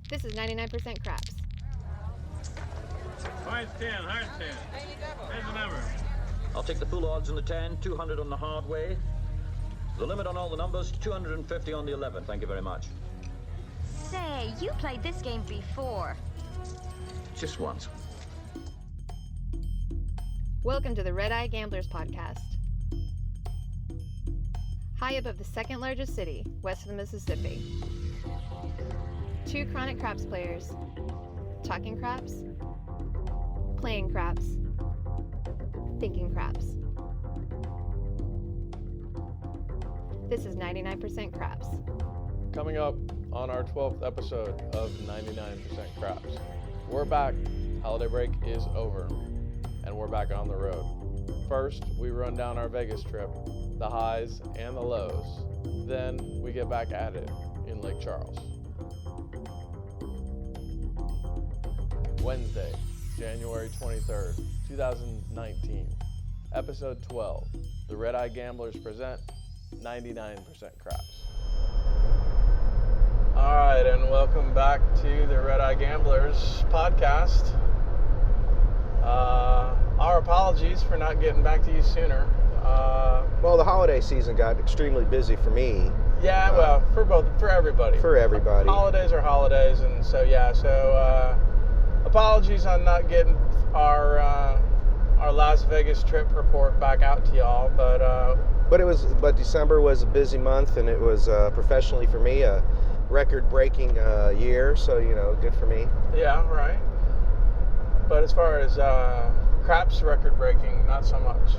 This is 99% Craps. Hard 10, hard 10. Here's the number. I'll take the full odds on the 10, 200 on the hard way. The limit on all the numbers, 250 on the 11. Thank you very much. Say, you played this game before. Just once. Welcome to the Red Eye Gamblers podcast. High above the second largest city, west of the Mississippi. Two chronic craps players, talking craps, playing craps, thinking craps. This is 99% Craps. Coming up on our 12th episode of 99% Craps. We're back. Holiday break is over, and we're back on the road. First, we run down our Vegas trip, the highs and the lows. Then we get back at it in Lake Charles. Wednesday, January 23rd, 2019. Episode 12. The Red Eye Gamblers present 99% Craps. All right, and welcome back to the Red Eye Gamblers podcast. Our apologies for not getting back to you sooner. Well, the holiday season got extremely busy for me. Yeah, well, for everybody. For everybody. Holidays are holidays, and so yeah. So apologies on not getting our Las Vegas trip report back out to y'all, But December was a busy month, and it was professionally for me a record-breaking year. So good for me. Yeah, right. But as far as craps record-breaking, not so much.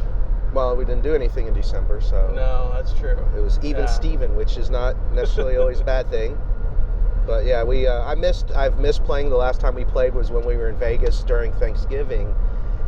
Well, we didn't do anything in December, so No, that's true. it was even Steven, which is not necessarily always a bad thing. But yeah, I've missed playing. The last time we played was when we were in Vegas during Thanksgiving,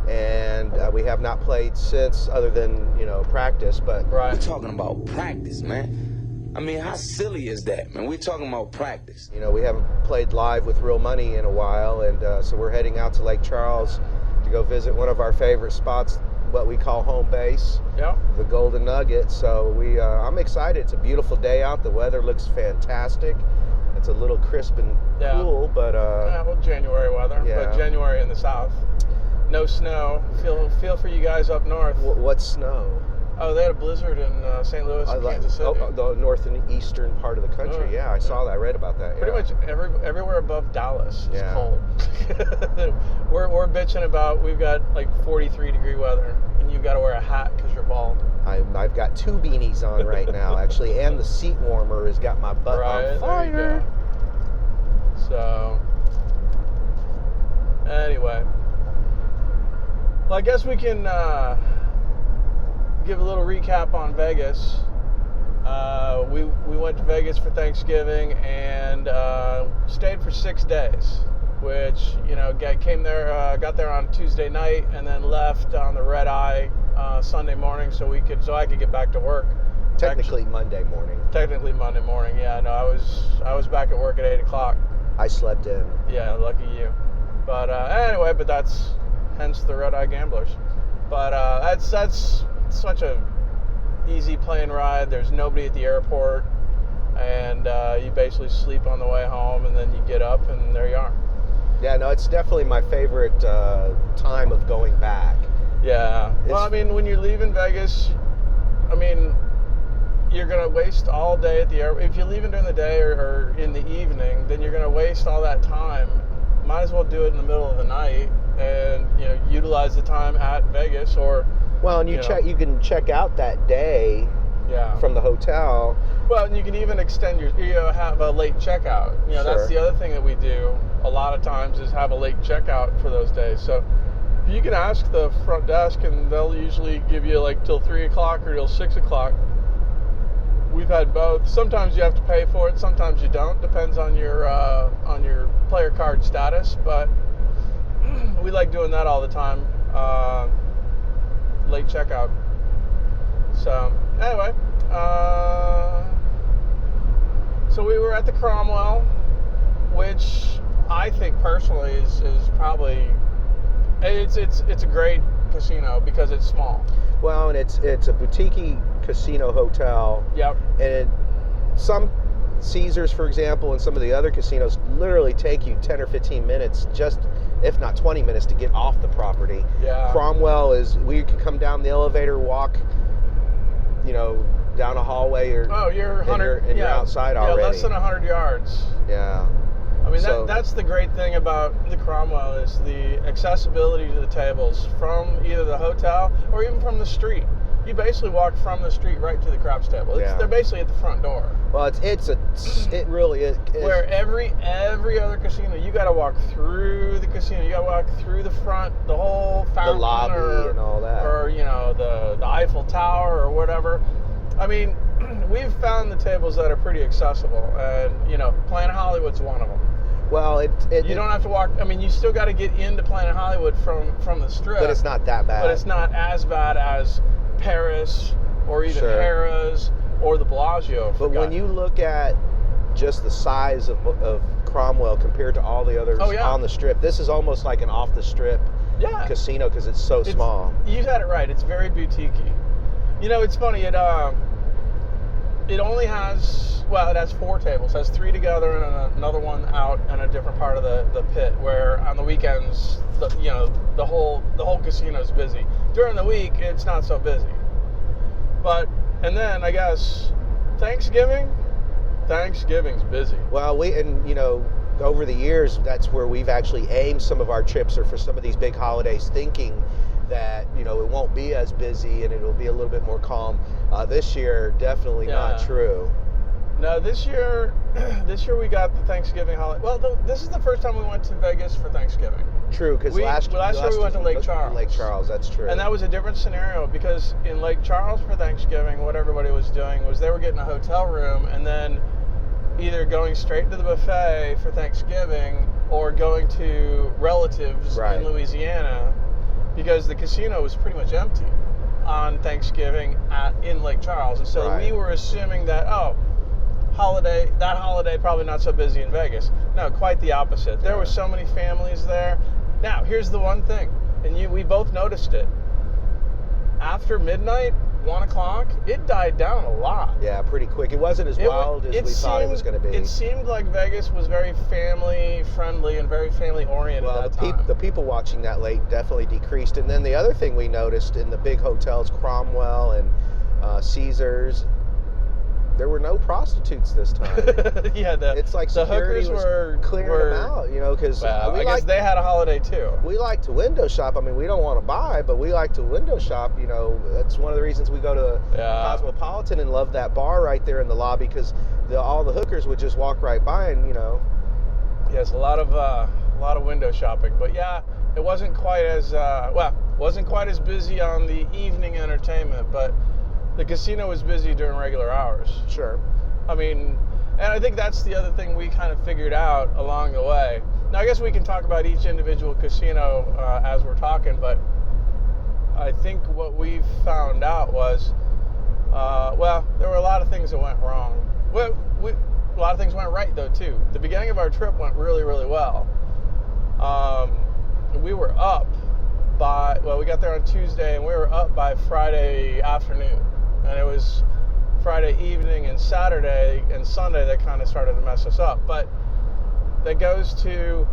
and we have not played since, other than practice. But Right. We're talking about practice, man. I mean, how silly is that, man? We're talking about practice. we haven't played live with real money in a while, and so we're heading out to Lake Charles to go visit one of our favorite spots, what we call home base, Yeah. the Golden Nugget. So I'm excited. It's a beautiful day out. The weather looks fantastic. It's a little crisp and cool, but January weather, Yeah. but January in the south. No snow. Feel for you guys up north. What's snow? Oh, they had a blizzard in St. Louis and Kansas City. The north and eastern part of the country. Yeah, I saw that. I read about that. Pretty yeah. much everywhere above Dallas is Yeah. cold. we're bitching about we've got like 43-degree weather, and you've got to wear a hat because you're bald. I've got two beanies on right now, actually, and the seat warmer has got my butt Right, on there you fire. go. So, anyway, well, I guess we can give a little recap on Vegas. We went to Vegas for Thanksgiving and stayed for 6 days, which got there on Tuesday night and then left on the red eye Sunday morning so I could get back to work. Technically Monday morning. Technically Monday morning, yeah. No, I was back at work at 8 o'clock. I slept in. Yeah, lucky you. But anyway, that's hence the Red Eye Gamblers. But that's such a easy plane ride. There's nobody at the airport, and you basically sleep on the way home, and then you get up, and there you are. Yeah, no, it's definitely my favorite time of going back. Yeah. Well, I mean, when you're leaving Vegas, you're going to waste all day at the airport. If you're leaving during the day or in the evening, then you're going to waste all that time. Might as well do it in the middle of the night and, utilize the time at Vegas or... Well, and you can check out that day from the hotel. Well, and you can even extend have a late checkout. Sure. That's the other thing that we do a lot of times is have a late checkout for those days. So you can ask the front desk and they'll usually give you like till 3 o'clock or till 6 o'clock. We've had both. Sometimes you have to pay for it. Sometimes you don't. Depends on your player card status. But we like doing that all the time. Late checkout. So anyway, so we were at the Cromwell, which I think personally is probably it's a great casino because it's small. Well, and it's a boutique casino hotel. Yep. And some Caesars, for example, and some of the other casinos literally take you 10 or 15 minutes, just if not 20 minutes, to get off the property. Yeah. Cromwell is, we could come down the elevator, walk, you know, down a hallway, or you're 100, and you're outside already. Yeah, less than 100 yards. Yeah. I mean, So- that's the great thing about the Cromwell, is the accessibility to the tables from either the hotel or even from the street. You basically walk from the street right to the craps table. Yeah. They're basically at the front door. Well, it really is. Where every other casino, you got to walk through the casino. You got to walk through the front, the whole fountain, lobby and all that. or you know, the Eiffel Tower or whatever. I mean, we've found the tables that are pretty accessible, and you know, Planet Hollywood's one of them. Well, You don't have to walk. I mean, you still got to get into Planet Hollywood from the Strip. but it's not that bad. But it's not as bad as Paris or even Sure. Harrah's or the Bellagio. But when you look at just the size of Cromwell compared to all the others on the Strip, this is almost like an off the Strip casino because it's so small. You had it right. It's very boutiquey. You know, it's funny. It only has, well, it has 4 tables. It has 3 together and another one out in a different part of the pit, where on the weekends, the whole casino is busy. During the week, it's not so busy. But, and then I guess Thanksgiving's busy. Well, over the years, that's where we've actually aimed some of our trips, or for some of these big holidays, thinking that, you know, it won't be as busy and it'll be a little bit more calm. This year, definitely not true. No, this year we got the Thanksgiving holiday. Well, this is the first time we went to Vegas for Thanksgiving. True, because last year we went to Lake Charles. Lake Charles, that's true. And that was a different scenario, because in Lake Charles for Thanksgiving, what everybody was doing was they were getting a hotel room and then either going straight to the buffet for Thanksgiving or going to relatives in Louisiana, because the casino was pretty much empty on Thanksgiving in Lake Charles. And so we were assuming that, that holiday probably not so busy in Vegas. No, quite the opposite. There were so many families there. Now, here's the one thing, and we both noticed it. After midnight, 1 o'clock, it died down a lot. Yeah, pretty quick. It wasn't as wild as we thought it was going to be. It seemed like Vegas was very family friendly and very family oriented at that time. The people watching that late definitely decreased. And then the other thing we noticed in the big hotels, Cromwell and Caesars, there were no prostitutes this time. It's like the hookers were clearing them out, you know, because I guess they had a holiday too. We like to window shop. I mean, we don't want to buy, but we like to window shop. You know, that's one of the reasons we go to Cosmopolitan and love that bar right there in the lobby, because all the hookers would just walk right by, and you know. Yes, a lot of window shopping, but yeah, it wasn't quite as wasn't quite as busy on the evening entertainment, but the casino was busy during regular hours. Sure. I mean, and I think that's the other thing we kind of figured out along the way. Now, I guess we can talk about each individual casino as we're talking, but I think what we found out was, there were a lot of things that went wrong. A lot of things went right, though, too. The beginning of our trip went really, really well. We were up we got there on Tuesday, and we were up by Friday afternoon. And it was Friday evening and Saturday and Sunday that kind of started to mess us up. But that goes to,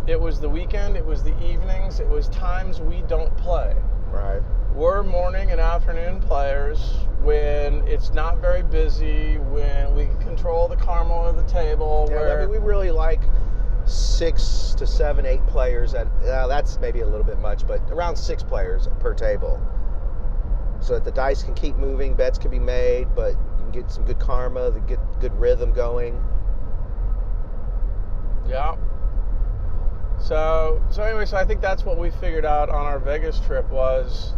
it was the weekend, it was the evenings, it was times we don't play. Right. We're morning and afternoon players when it's not very busy, when we can control the caramel of the table. Yeah, I mean, we really like 6 to 7, 8 players. That's maybe a little bit much, but around 6 players per table. So that the dice can keep moving, bets can be made, but you can get some good karma, get good rhythm going. Yeah. So anyway, I think that's what we figured out on our Vegas trip was,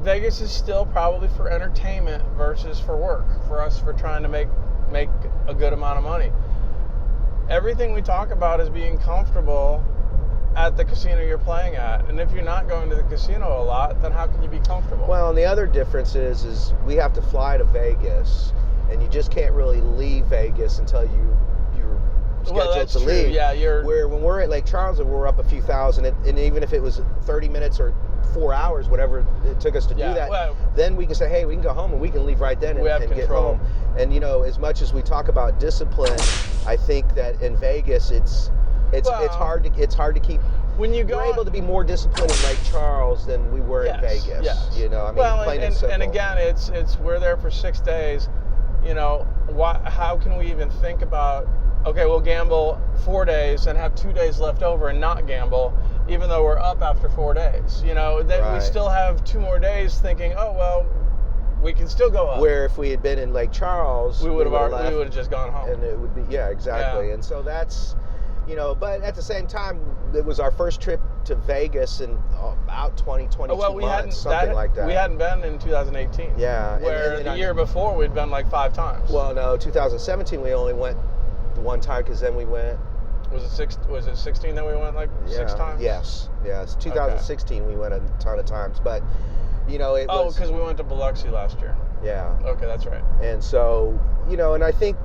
Vegas is still probably for entertainment versus for work, for us, for trying to make a good amount of money. Everything we talk about is being comfortable at the casino you're playing at. And if you're not going to the casino a lot, then how can you be comfortable? Well, and the other difference is we have to fly to Vegas, and you just can't really leave Vegas until you're scheduled to leave. Yeah, where when we're at Lake Charles, we're up a few thousand, and even if it was 30 minutes or 4 hours, whatever it took us to do that, well, then we can say, hey, we can go home and we can leave right then We have and get control. home. And as much as we talk about discipline, I think that in Vegas it's hard to keep. When you go, We're able to be more disciplined in Lake Charles than we were in Vegas. Yes. Plain and simple. and again, it's we're there for 6 days. How can we even think about? Okay, we'll gamble 4 days and have 2 days left over and not gamble, even though we're up after 4 days. We still have 2 more days thinking, oh well, we can still go up. Where if we had been in Lake Charles, we would have just gone home. And it would be exactly. Yeah. And so that's. But at the same time, it was our first trip to Vegas in about 22 months, something like that. We hadn't been in 2018. Yeah. Where the year before we'd been like 5 times. Well, no, 2017 we only went the one time because then we went. Was it 16 that we went like 6 times? Yes. 2016 we went a ton of times, but it was. Oh, because we went to Biloxi last year. Yeah. Okay, that's right. And so and I think.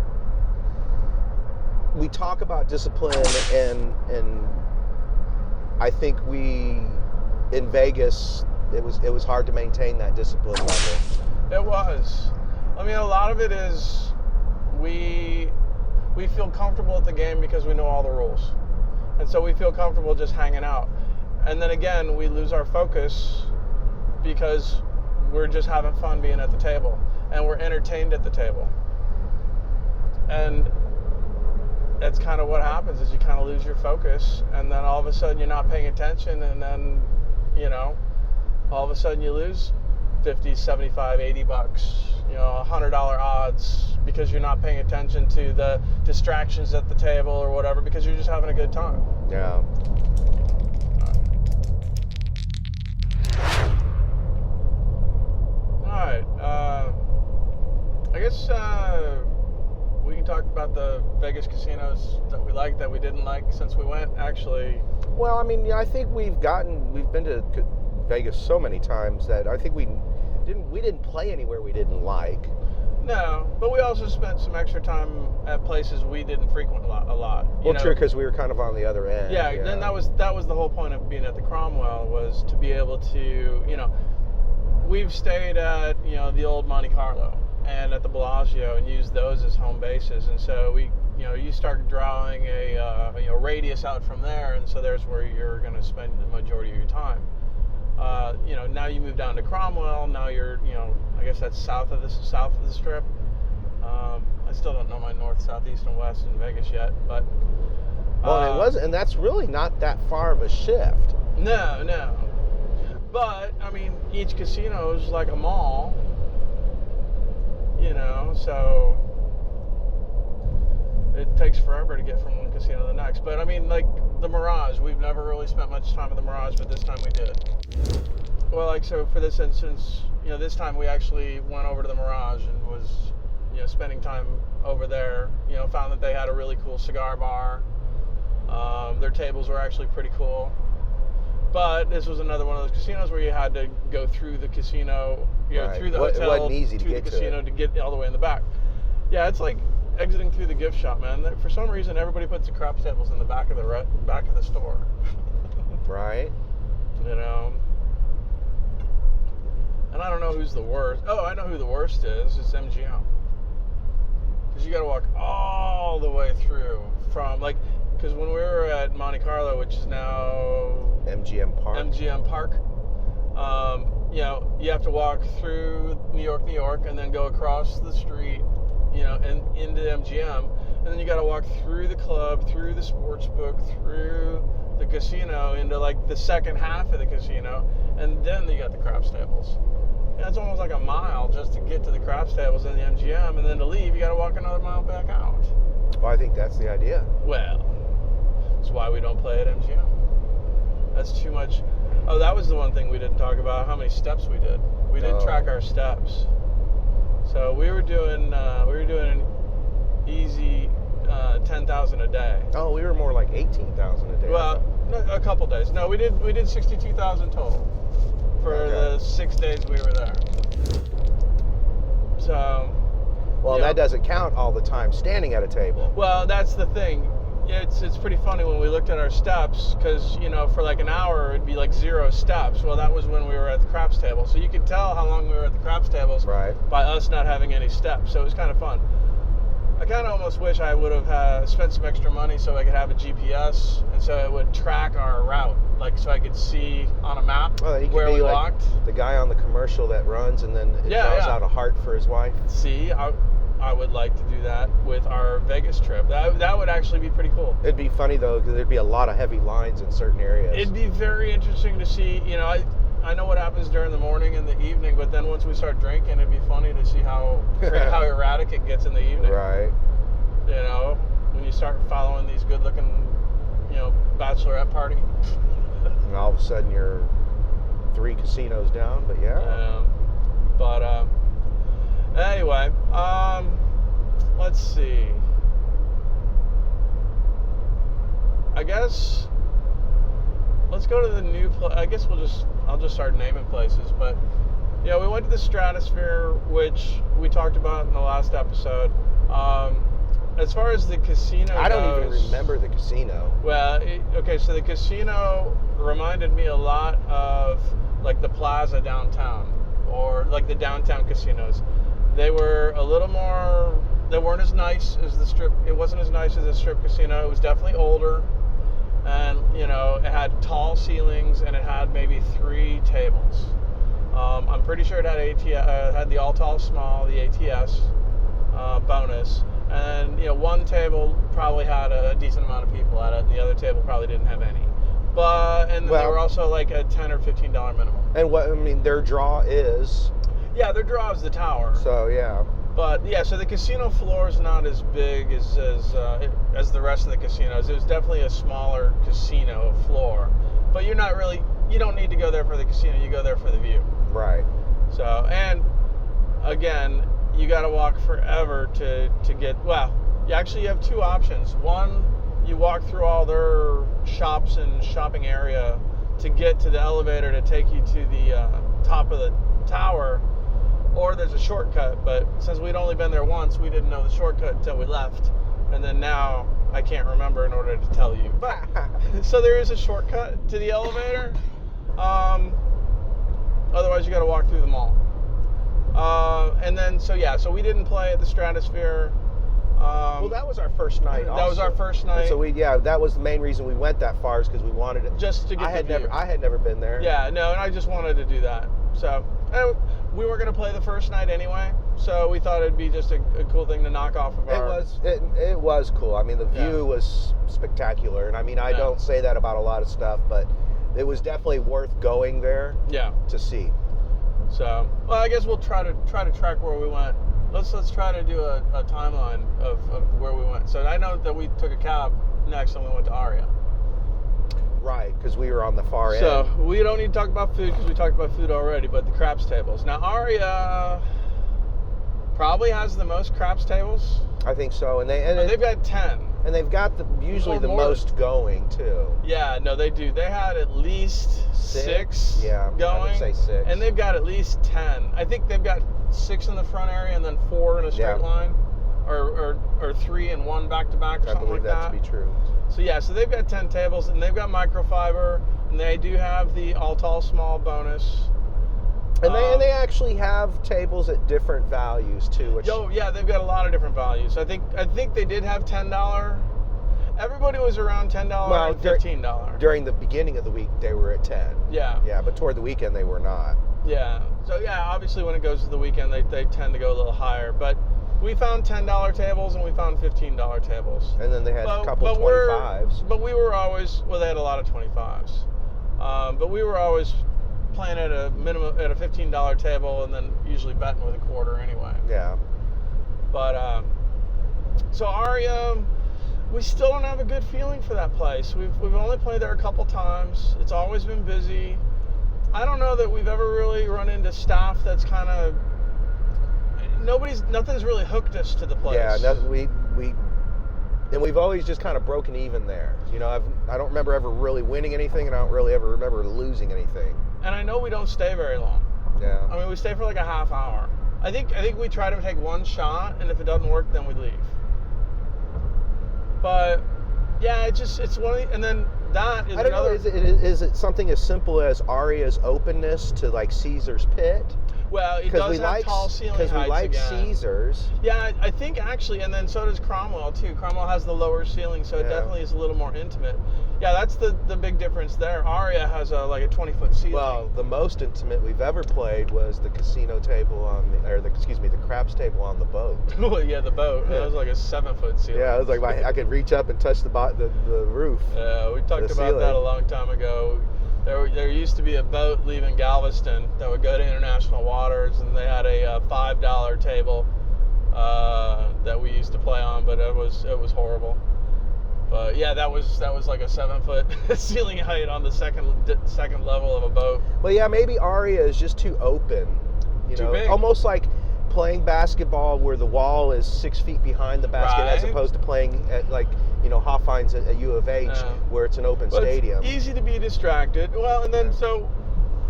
We talk about discipline, and I think in Vegas, it was hard to maintain that discipline level. It was. I mean, a lot of it is we feel comfortable at the game because we know all the rules, and so we feel comfortable just hanging out. And then again, we lose our focus because we're just having fun being at the table, and we're entertained at the table, and that's kind of what happens is you kind of lose your focus, and then all of a sudden you're not paying attention, and then all of a sudden you lose 50, 75, 80 bucks, $100 odds because you're not paying attention to the distractions at the table or whatever, because you're just having a good time. Yeah. All right. I guess we can talk about the Vegas casinos that we liked, that we didn't like since we went. Actually, well, I mean, I think we've been to Vegas so many times that I think we didn't play anywhere we didn't like. No, but we also spent some extra time at places we didn't frequent a lot. Well, true, because we were kind of on the other end. Yeah, then that was the whole point of being at the Cromwell, was to be able to, we've stayed at the old Monte Carlo and at the Bellagio and use those as home bases, and so we, you start drawing a radius out from there, and so there's where you're going to spend the majority of your time. Now you move down to Cromwell. Now you're, I guess that's south of the strip. I still don't know my north, south, east, and west in Vegas yet, but it wasn't, and that's really not that far of a shift. No, but I mean, each casino is like a mall. So it takes forever to get from one casino to the next. But I mean, like the Mirage, we've never really spent much time at the Mirage, but this time we did. Well, so for this instance, this time we actually went over to the Mirage and was, spending time over there. Found that they had a really cool cigar bar. Their tables were actually pretty cool. But this was another one of those casinos where you had to go through the casino, through the hotel, it wasn't easy to the casino to get all the way in the back. Yeah, it's like exiting through the gift shop, man. For some reason, everybody puts the craps tables in the back of the store. Right. And I don't know who's the worst. Oh, I know who the worst is. It's MGM. Because you got to walk all the way through from because when we were at Monte Carlo, which is now MGM Park, you have to walk through New York, and then go across the street, and into MGM, and then you got to walk through the club, through the sports book, through the casino, into the second half of the casino, and then you got the craps tables. It's almost like a mile just to get to the craps tables in the MGM, and then to leave, you got to walk another mile back out. Well, I think that's the idea. Well, that's why we don't play at MGM. That's too much. Oh, that was the one thing we didn't talk about, how many steps we did. We didn't track our steps. So we were doing an easy 10,000 a day. Oh, we were more like 18,000 a day. Well, a couple days. No, we did 62,000 total for the 6 days we were there. So. Well, that doesn't count all the time standing at a table. Well, that's the thing. Yeah, it's pretty funny when we looked at our steps, because, you know, for like an hour it'd be like 0 steps. Well, that was when we were at the craps table. So you could tell how long we were at the craps tables Right. by us not having any steps. So it was kind of fun. I kind of almost wish I would have spent some extra money so I could have a GPS, and so it would track our route, like so I could see on a map Well, he could where be we like walked. the guy on the commercial that runs and then it draws out a heart for his wife. See, I would like to do that with our Vegas trip. That would actually be pretty cool. It'd be funny though, because there'd be a lot of heavy lines in certain areas. It'd be very interesting to see. You know, I know what happens during the morning and the evening, but then once we start drinking, it'd be funny to see how erratic it gets in the evening. Right. You know, when you start following these good-looking, you know, bachelorette party. And all of a sudden you're 3 casinos down, but yeah. But anyway, let's see. I guess let's go to the new place. I guess I'll just start naming places. But yeah, we went to the Stratosphere, which we talked about in the last episode. As far as the casino I don't goes, even remember the casino. Well, okay, so the casino reminded me a lot of like the Plaza downtown, or like the downtown casinos. They were a little more, they weren't as nice as the Strip. It wasn't as nice as the Strip casino. It was definitely older, and you know, it had tall ceilings and it had maybe 3 tables. I'm pretty sure it had had the all tall small, the ATS bonus. And, you know, one table probably had a decent amount of people at it, and the other table probably didn't have any. And they were also like a $10 or $15 minimum. And what, I mean, their draw is? Yeah, their draw is the tower. So, yeah. But, yeah, so the casino floor is not as big as the rest of the casinos. It was definitely a smaller casino floor. But you're not really, you don't need to go there for the casino, you go there for the view. Right. So, and, again, you got to walk forever to get, well, you actually have 2 options. One, you walk through all their shops and shopping area to get to the elevator to take you to the top of the tower, or there's a shortcut, but since we'd only been there once, we didn't know the shortcut until we left, and then now I can't remember in order to tell you. But so there is a shortcut to the elevator. Otherwise you got to walk through the mall. And then, so we didn't play at the Stratosphere. Well, that was our first night. That was our first night. And so that was the main reason we went that far, is because we wanted it. Just to get the view. I had never been there. Yeah, no, and I just wanted to do that. So, we were going to play the first night anyway, so we thought it'd be just a cool thing to knock off of our... It was cool. I mean, the view was spectacular, and I mean, I don't say that about a lot of stuff, but it was definitely worth going there to see. So, well, I guess we'll try to track where we went. Let's try to do a timeline of where we went. So I know that we took a cab next and we went to Aria. Right, because we were on the far end. So we don't need to talk about food because we talked about food already, but the craps tables. Now Aria probably has the most craps tables. I think so, and they've got 10. And they've got usually the most going too. Yeah, no, they do. They had at least 6 going. I would say 6. And they've got at least 10. I think they've got 6 in the front area and then 4 in a straight line, or 3 and 1 back to back, or something like that. I believe that to be true. So yeah, so they've got 10 tables, and they've got microfiber, and they do have the all tall small bonus. And they actually have tables at different values too. Which yeah, they've got a lot of different values. I think they did have $10. Everybody was around $10 and $15. During the beginning of the week, they were at 10. Yeah. Yeah, but toward the weekend, they were not. Yeah. So yeah, obviously when it goes to the weekend, they tend to go a little higher. But we found $10 tables and we found $15 tables. And then they had a couple 25s. But we were always, well, they had a lot of 25s. But we were always playing at a minimum at a $15 table, and then usually betting with a quarter anyway. Yeah. But so Aria, we still don't have a good feeling for that place. We've only played there a couple times. It's always been busy. I don't know that we've ever really run into staff that's kind of nothing's really hooked us to the place. Yeah, we've always just kind of broken even there. You know, I don't remember ever really winning anything, and I don't really ever remember losing anything. And I know we don't stay very long. Yeah. I mean, we stay for like a half hour. I think we try to take one shot, and if it doesn't work, then we leave. But Yeah, it's one of the, and then that is I don't know. another. Is it something as simple as Aria's openness to like Caesar's Pit? Well, it Because does we have like tall ceiling because we heights like again. Caesar's. Yeah, I think actually, and then so does Cromwell too. Cromwell has the lower ceiling, so it Yeah. definitely is a little more intimate. Yeah, that's the big difference there. Aria has like a 20-foot ceiling. Well, the most intimate we've ever played was the casino table on the craps table on the boat. Well, yeah, the boat. That was like a 7-foot ceiling. Yeah, it was like I could reach up and touch the roof. Yeah, we talked the about ceiling. that a long time ago. There used to be a boat leaving Galveston that would go to international waters, and they had a $5 table that we used to play on, but it was horrible. But yeah, that was like a 7-foot ceiling height on the second level of a boat. Well, yeah, maybe Aria is just too open. Too big. Almost like playing basketball where the wall is 6 feet behind the basket, as Right. opposed to playing at Hoffein's at U of H, where it's an open Well, stadium. It's easy to be distracted. Well, and then so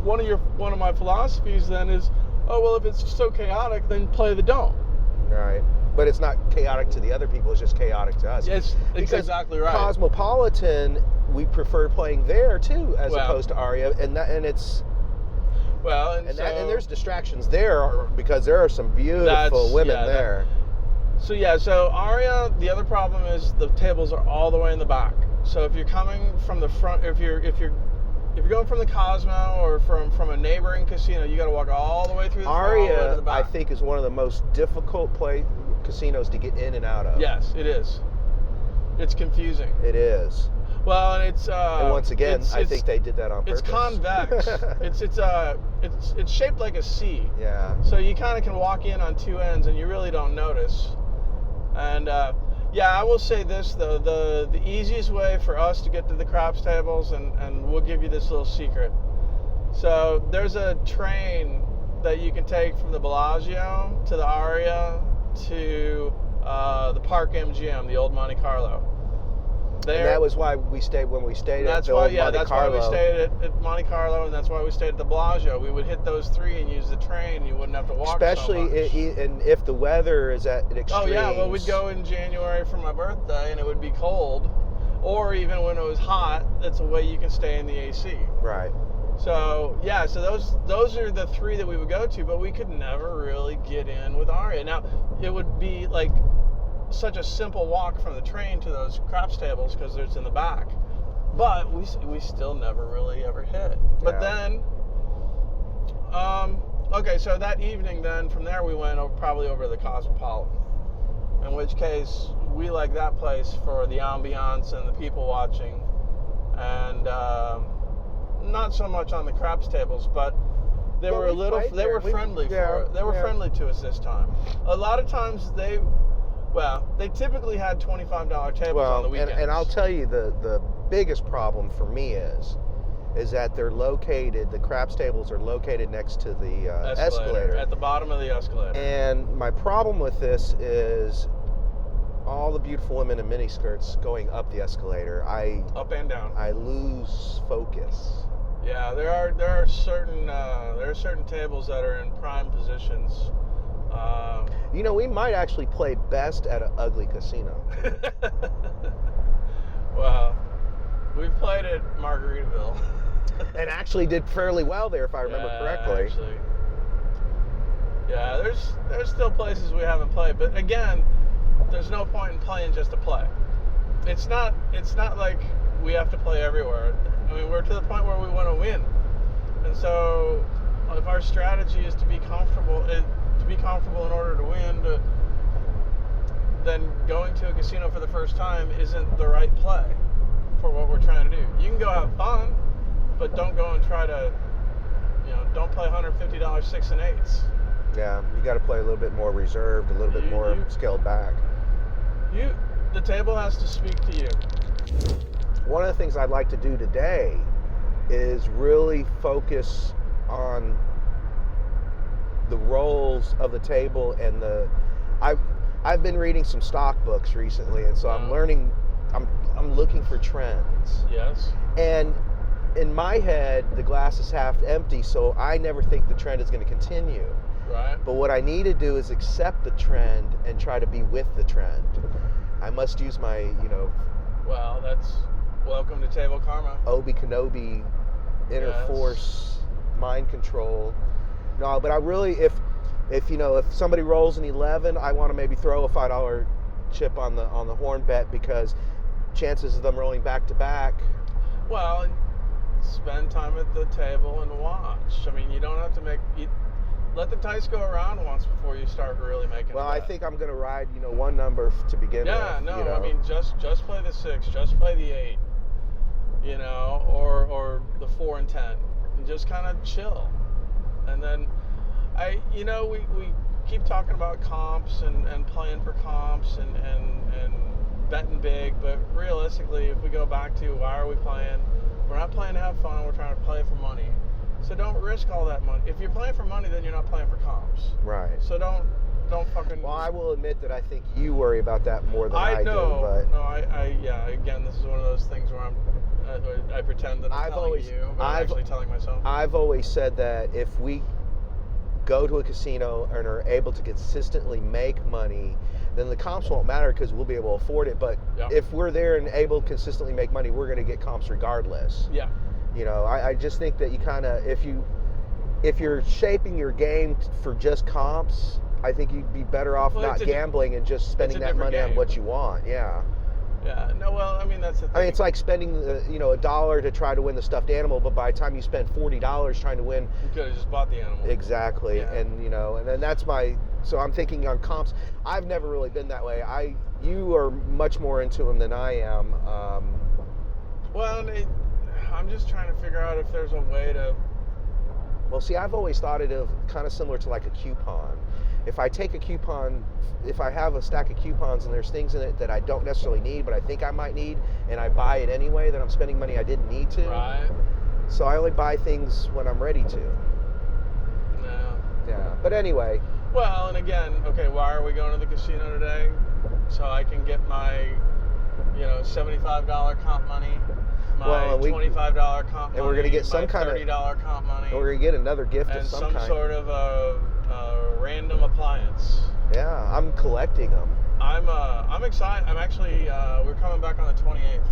one of my philosophies then is, oh well, if it's so chaotic, then play the dome. Right. But it's not chaotic to the other people, it's just chaotic to us. It's Because exactly right. Cosmopolitan, we prefer playing there too, as Well. opposed to Aria, and it's Well, and there's distractions there because there are some beautiful That's- women yeah, that- there. So Aria, the other problem is the tables are all the way in the back. So if you're coming from the front, if you're going from the Cosmo or from a neighboring casino, you got to walk all the way through the front, all the way to Aria, the back. I think, is one of the most difficult casinos to get in and out of. Yes, it is. It's confusing. It is. Well, and it's And once again, I think they did that on purpose. it's convex. it's shaped like a C. Yeah. So you kind of can walk in on two ends and you really don't notice. And yeah, I will say this though, the easiest way for us to get to the craps tables, and we'll give you this little secret. So there's a train that you can take from the Bellagio to the Aria to the Park MGM, the old Monte Carlo. And that was why we stayed when we stayed at the old Monte Carlo. Why we stayed at Monte Carlo, and that's why we stayed at the Bellagio. We would hit those three and use the train. You wouldn't have to walk Especially so much. and if the weather is at extremes. Oh yeah, well we'd go in January for my birthday, and it would be cold, or even when it was hot. That's a way you can stay in the AC. Right. So yeah, so those are the three that we would go to, but we could never really get in with Aria. Now it would be like such a simple walk from the train to those craps tables because it's in the back, but we still never really ever hit. But Yeah. then okay, so that evening then from there we went probably over to the Cosmopolitan, in which case we like that place for the ambiance and the people watching, and not so much on the craps tables, but they Well, were they were friendly for it. They were friendly to us this time. A lot of times they typically had $25 tables on the weekends. and I'll tell you the biggest problem for me is that the craps tables are located next to the escalator. At the bottom of the escalator. And my problem with this is all the beautiful women in miniskirts going up the escalator. Up and down. I lose focus. Yeah, there are certain tables that are in prime positions. We might actually play best at an ugly casino. Well, we've played at Margaritaville. And actually did fairly well there, if I remember correctly. Actually. Yeah, there's still places we haven't played, but again, there's no point in playing just to play. It's not like we have to play everywhere. I mean, we're to the point where we want to win, and so if our strategy is to be comfortable in order to win, then going to a casino for the first time isn't the right play for what we're trying to do. You can go have fun, but don't go and try to, don't play $150 6 and 8s. Yeah, you got to play a little bit more reserved, a little bit more scaled back. The table has to speak to you. One of the things I'd like to do today is really focus on the roles of the table and I've been reading some stock books recently, and so I'm learning. I'm looking for trends. Yes. And in my head, the glass is half empty, so I never think the trend is going to continue. Right. But what I need to do is accept the trend and try to be with the trend. I must use my, Well, that's welcome to Table Karma. Obi Kenobi, inner Yes. force, mind control. No, but I really, if somebody rolls an 11, I want to maybe throw a $5 chip on the horn bet, because chances of them rolling back to back. Well, spend time at the table and watch. I mean, you don't have to let the dice go around once before you start really making. Well, a I bet. think I'm going to ride, one number to begin Yeah, with. no, you know. I mean, just play the 6, just play the 8, or the 4 and 10, and just kind of chill. And then, we keep talking about comps and playing for comps and betting big, but realistically, if we go back to why are we playing, we're not playing to have fun, we're trying to play for money. So don't risk all that money. If you're playing for money, then you're not playing for comps. Right. So don't fucking. Well, I will admit that I think you worry about that more than I know. do. But No, again, this is one of those things where I pretend that I'm telling you, but I'm actually telling myself. I've always said that if we go to a casino and are able to consistently make money, then the comps won't matter because we'll be able to afford it. But if we're there and able to consistently make money, we're going to get comps regardless. Yeah. I just think that you kind of, if you're shaping your game for just comps, I think you'd be better off not gambling and just spending that money on what you want. Yeah. Yeah. No. Well, I mean, that's the thing. I mean, it's like spending $1 to try to win the stuffed animal, but by the time you spend $40 trying to win, you could have just bought the animal. Exactly. Yeah. And and then that's so I'm thinking on comps. I've never really been that way. You are much more into them than I am. Well, I'm just trying to figure out if there's a way to. Well, see, I've always thought it of kind of similar to like a coupon. If I take a coupon, if I have a stack of coupons and there's things in it that I don't necessarily need, but I think I might need, and I buy it anyway, then I'm spending money I didn't need to. Right. So I only buy things when I'm ready to. No. Yeah. But anyway. Well, and again, okay, why are we going to the casino today? So I can get my, $75 comp money, my $25 comp money, and we're going to get some kind of $30 comp money, and we're going to get another gift and of some kind. sort of a random appliance. Yeah, I'm collecting them. I'm excited. I'm actually we're coming back on the 28th.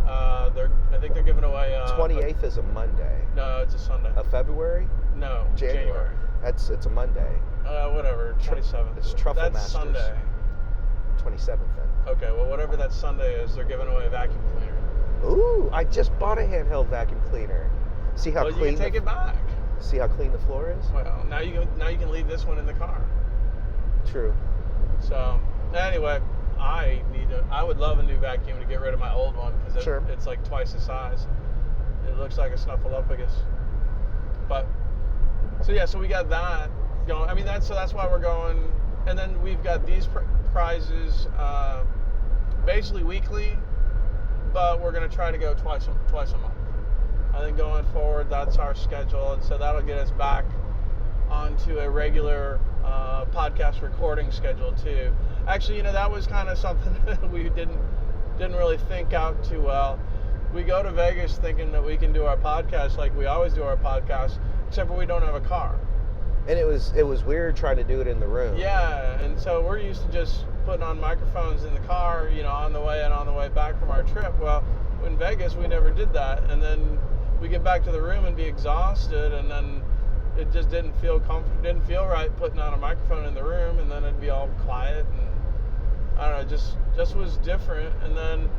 I think they're giving away. 28th is a Monday. No, it's a Sunday. Of February? No, January. It's a Monday. Whatever. 27th. It's Truffle That's Masters. Sunday. 27th then. Okay, well, whatever that Sunday is, they're giving away a vacuum cleaner. Ooh, I just bought a handheld vacuum cleaner. See how clean? You can take it back. See how clean the floor is? Well, now you can leave this one in the car. True. So anyway, I would love a new vacuum to get rid of my old one because it's like twice the size. It looks like a Snuffleupagus. But so we got that going. I mean that's why we're going. And then we've got these prizes basically weekly, but we're going to try to go twice a month. I think going forward, that's our schedule, and so that'll get us back onto a regular podcast recording schedule too. Actually, that was kind of something that we didn't really think out too well. We go to Vegas thinking that we can do our podcast like we always do our podcast, except for we don't have a car. And it was weird trying to do it in the room. Yeah, and so we're used to just putting on microphones in the car, on the way and on the way back from our trip. Well, in Vegas, we never did that, and then we get back to the room and be exhausted, and then it just didn't feel comfortable, didn't feel right putting on a microphone in the room, and then it'd be all quiet, and I don't know, just was different. And then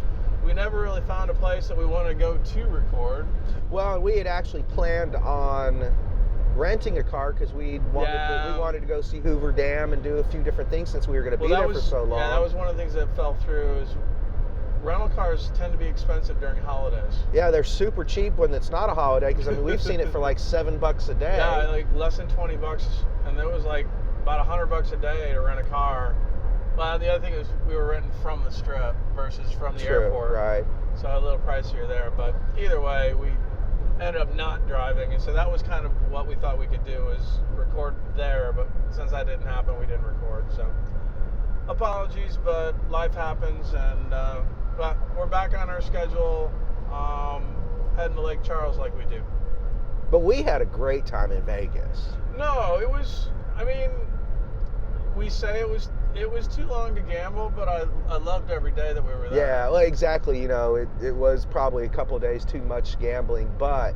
we never really found a place that we wanted to go to record. Well, we had actually planned on renting a car because we wanted to go see Hoover Dam and do a few different things since we were going to be there for so long. Yeah, that was one of the things that fell through is rental cars tend to be expensive during holidays. Yeah, they're super cheap when it's not a holiday because we've seen it for like $7 a day. Yeah, like less than $20, and it was like about $100 a day to rent a car. Well, the other thing is we were renting from the Strip versus from the airport. Right. So a little pricier there, but either way, we ended up not driving, and so that was kind of what we thought we could do is record there, but since that didn't happen, we didn't record. So apologies, but life happens, and but we're back on our schedule, heading to Lake Charles like we do. But we had a great time in Vegas. No, it was, I mean, we say it was it was too long to gamble, but I loved every day that we were there. Yeah, well, exactly. You know, it was probably a couple of days too much gambling, but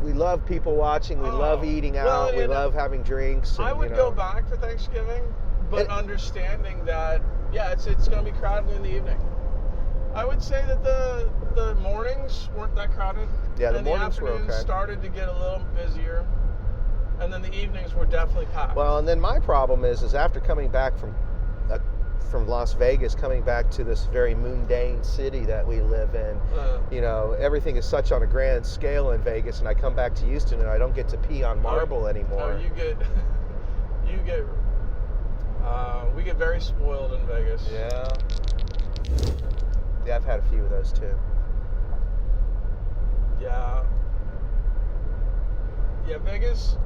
we love people watching. We love eating out. We love having drinks. And, I would go back for Thanksgiving, but understanding that, yeah, it's going to be crowded in the evening. I would say that the mornings weren't that crowded. Yeah, the and mornings the were afternoons okay. started to get a little busier, and then the evenings were definitely packed. Well, and then my problem is after coming back from Las Vegas, coming back to this very mundane city that we live in, you know, everything is such on a grand scale in Vegas, and I come back to Houston and I don't get to pee on marble anymore. We get very spoiled in Vegas. Yeah. Yeah, I've had a few of those too. Yeah. Yeah, Vegas.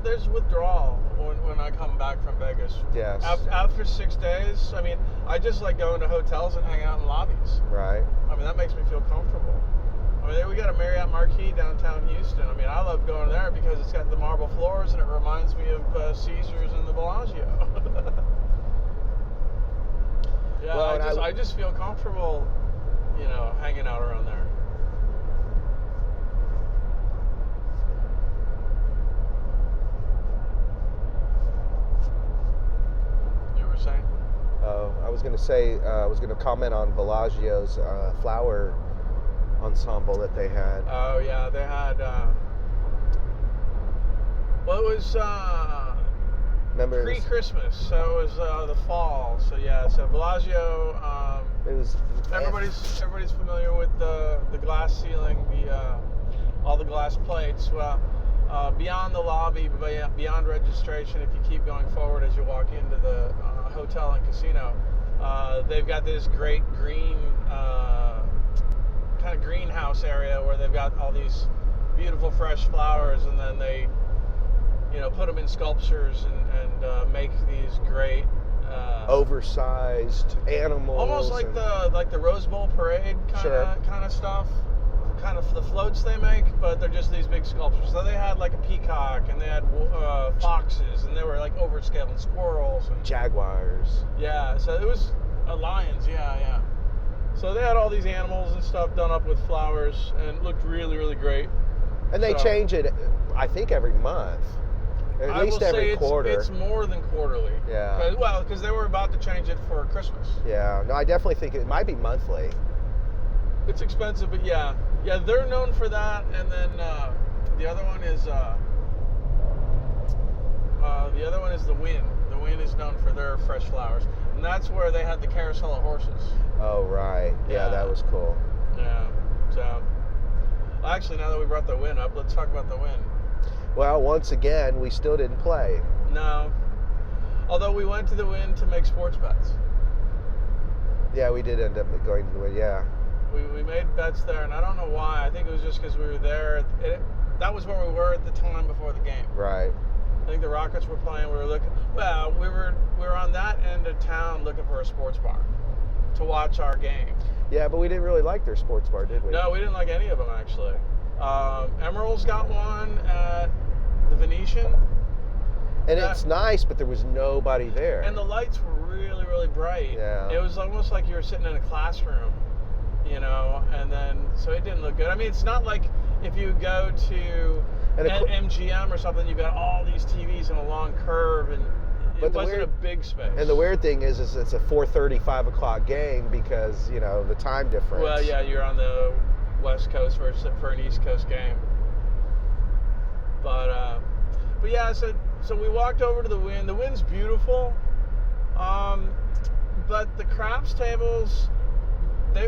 There's withdrawal when I come back from Vegas. Yes. After 6 days, I mean, I just like going to hotels and hang out in lobbies. Right. I mean, that makes me feel comfortable. I mean, we got a Marriott Marquis downtown Houston. I mean, I love going there because it's got the marble floors and it reminds me of Caesars and the Bellagio. Yeah, well, I just feel comfortable, you know, hanging out around there. Saying? I was going to say, I was going to comment on Bellagio's flower ensemble that they had. Oh yeah, they had. Well, it was pre-Christmas, so it was the fall. So yeah, so Bellagio. It was. Everybody's familiar with the glass ceiling, all the glass plates. Well. Beyond the lobby, beyond registration, if you keep going forward as you walk into the hotel and casino, they've got this great green, kind of greenhouse area where they've got all these beautiful fresh flowers, and then they, you know, put them in sculptures and make these great oversized animals. Almost like the Rose Bowl parade kind of stuff. Kind of the floats they make, but they're just these big sculptures. So they had like a peacock, and they had foxes, and they were like overscaled, and squirrels and jaguars. Yeah, so it was lions. Yeah. So they had all these animals and stuff done up with flowers, and it looked really, really great. And they change it, I think, every month, at least every quarter. It's more than quarterly. Yeah. Well, because they were about to change it for Christmas. Yeah. No, I definitely think it might be monthly. It's expensive, but yeah, they're known for that. And then the other one is the Wynn. The Wynn is known for their fresh flowers, and that's where they had the carousel of horses. Oh right, yeah, that was cool. Yeah. So, actually, now that we brought the Wynn up, let's talk about the Wynn. Well, once again, we still didn't play. No. Although we went to the Wynn to make sports bets. Yeah, we did end up going to the Wynn. Yeah. We made bets there, and I don't know why. I think it was just because we were there. That was where we were at the time before the game. Right. I think the Rockets were playing. We were looking. Well, we were on that end of town looking for a sports bar to watch our game. Yeah, but we didn't really like their sports bar, did we? No, we didn't like any of them actually. Emerald's got one at the Venetian. And it's nice, but there was nobody there. And the lights were really, really bright. Yeah. It was almost like you were sitting in a classroom. You know, and then, so it didn't look good. I mean, it's not like if you go to MGM or something, you've got all these TVs in a long curve, and it wasn't a big space. And the weird thing is it's a 4:30, 5 o'clock game because, you know, the time difference. Well, yeah, you're on the West Coast for an East Coast game. But yeah, so we walked over to the Wynn. The Wynn's beautiful, but the craps tables...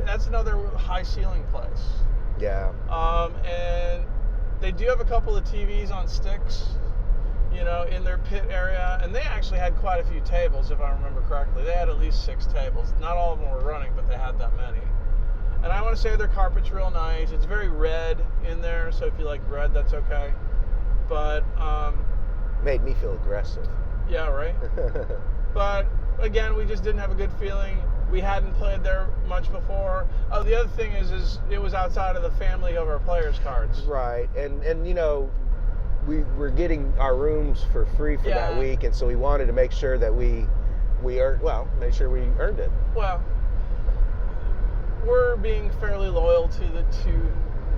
that's another high ceiling place. Yeah. And they do have a couple of TVs on sticks, you know, in their pit area. And they actually had quite a few tables, if I remember correctly. They had at least 6 tables. Not all of them were running, but they had that many. And I want to say their carpet's real nice. It's very red in there, so if you like red, that's okay. But made me feel aggressive. Yeah, right. But again, we just didn't have a good feeling. We hadn't played there much before. Oh, the other thing is it was outside of the family of our players' cards. Right, and you know, we were getting our rooms for free for that week, and so we wanted to make sure that we make sure we earned it. Well, we're being fairly loyal to the two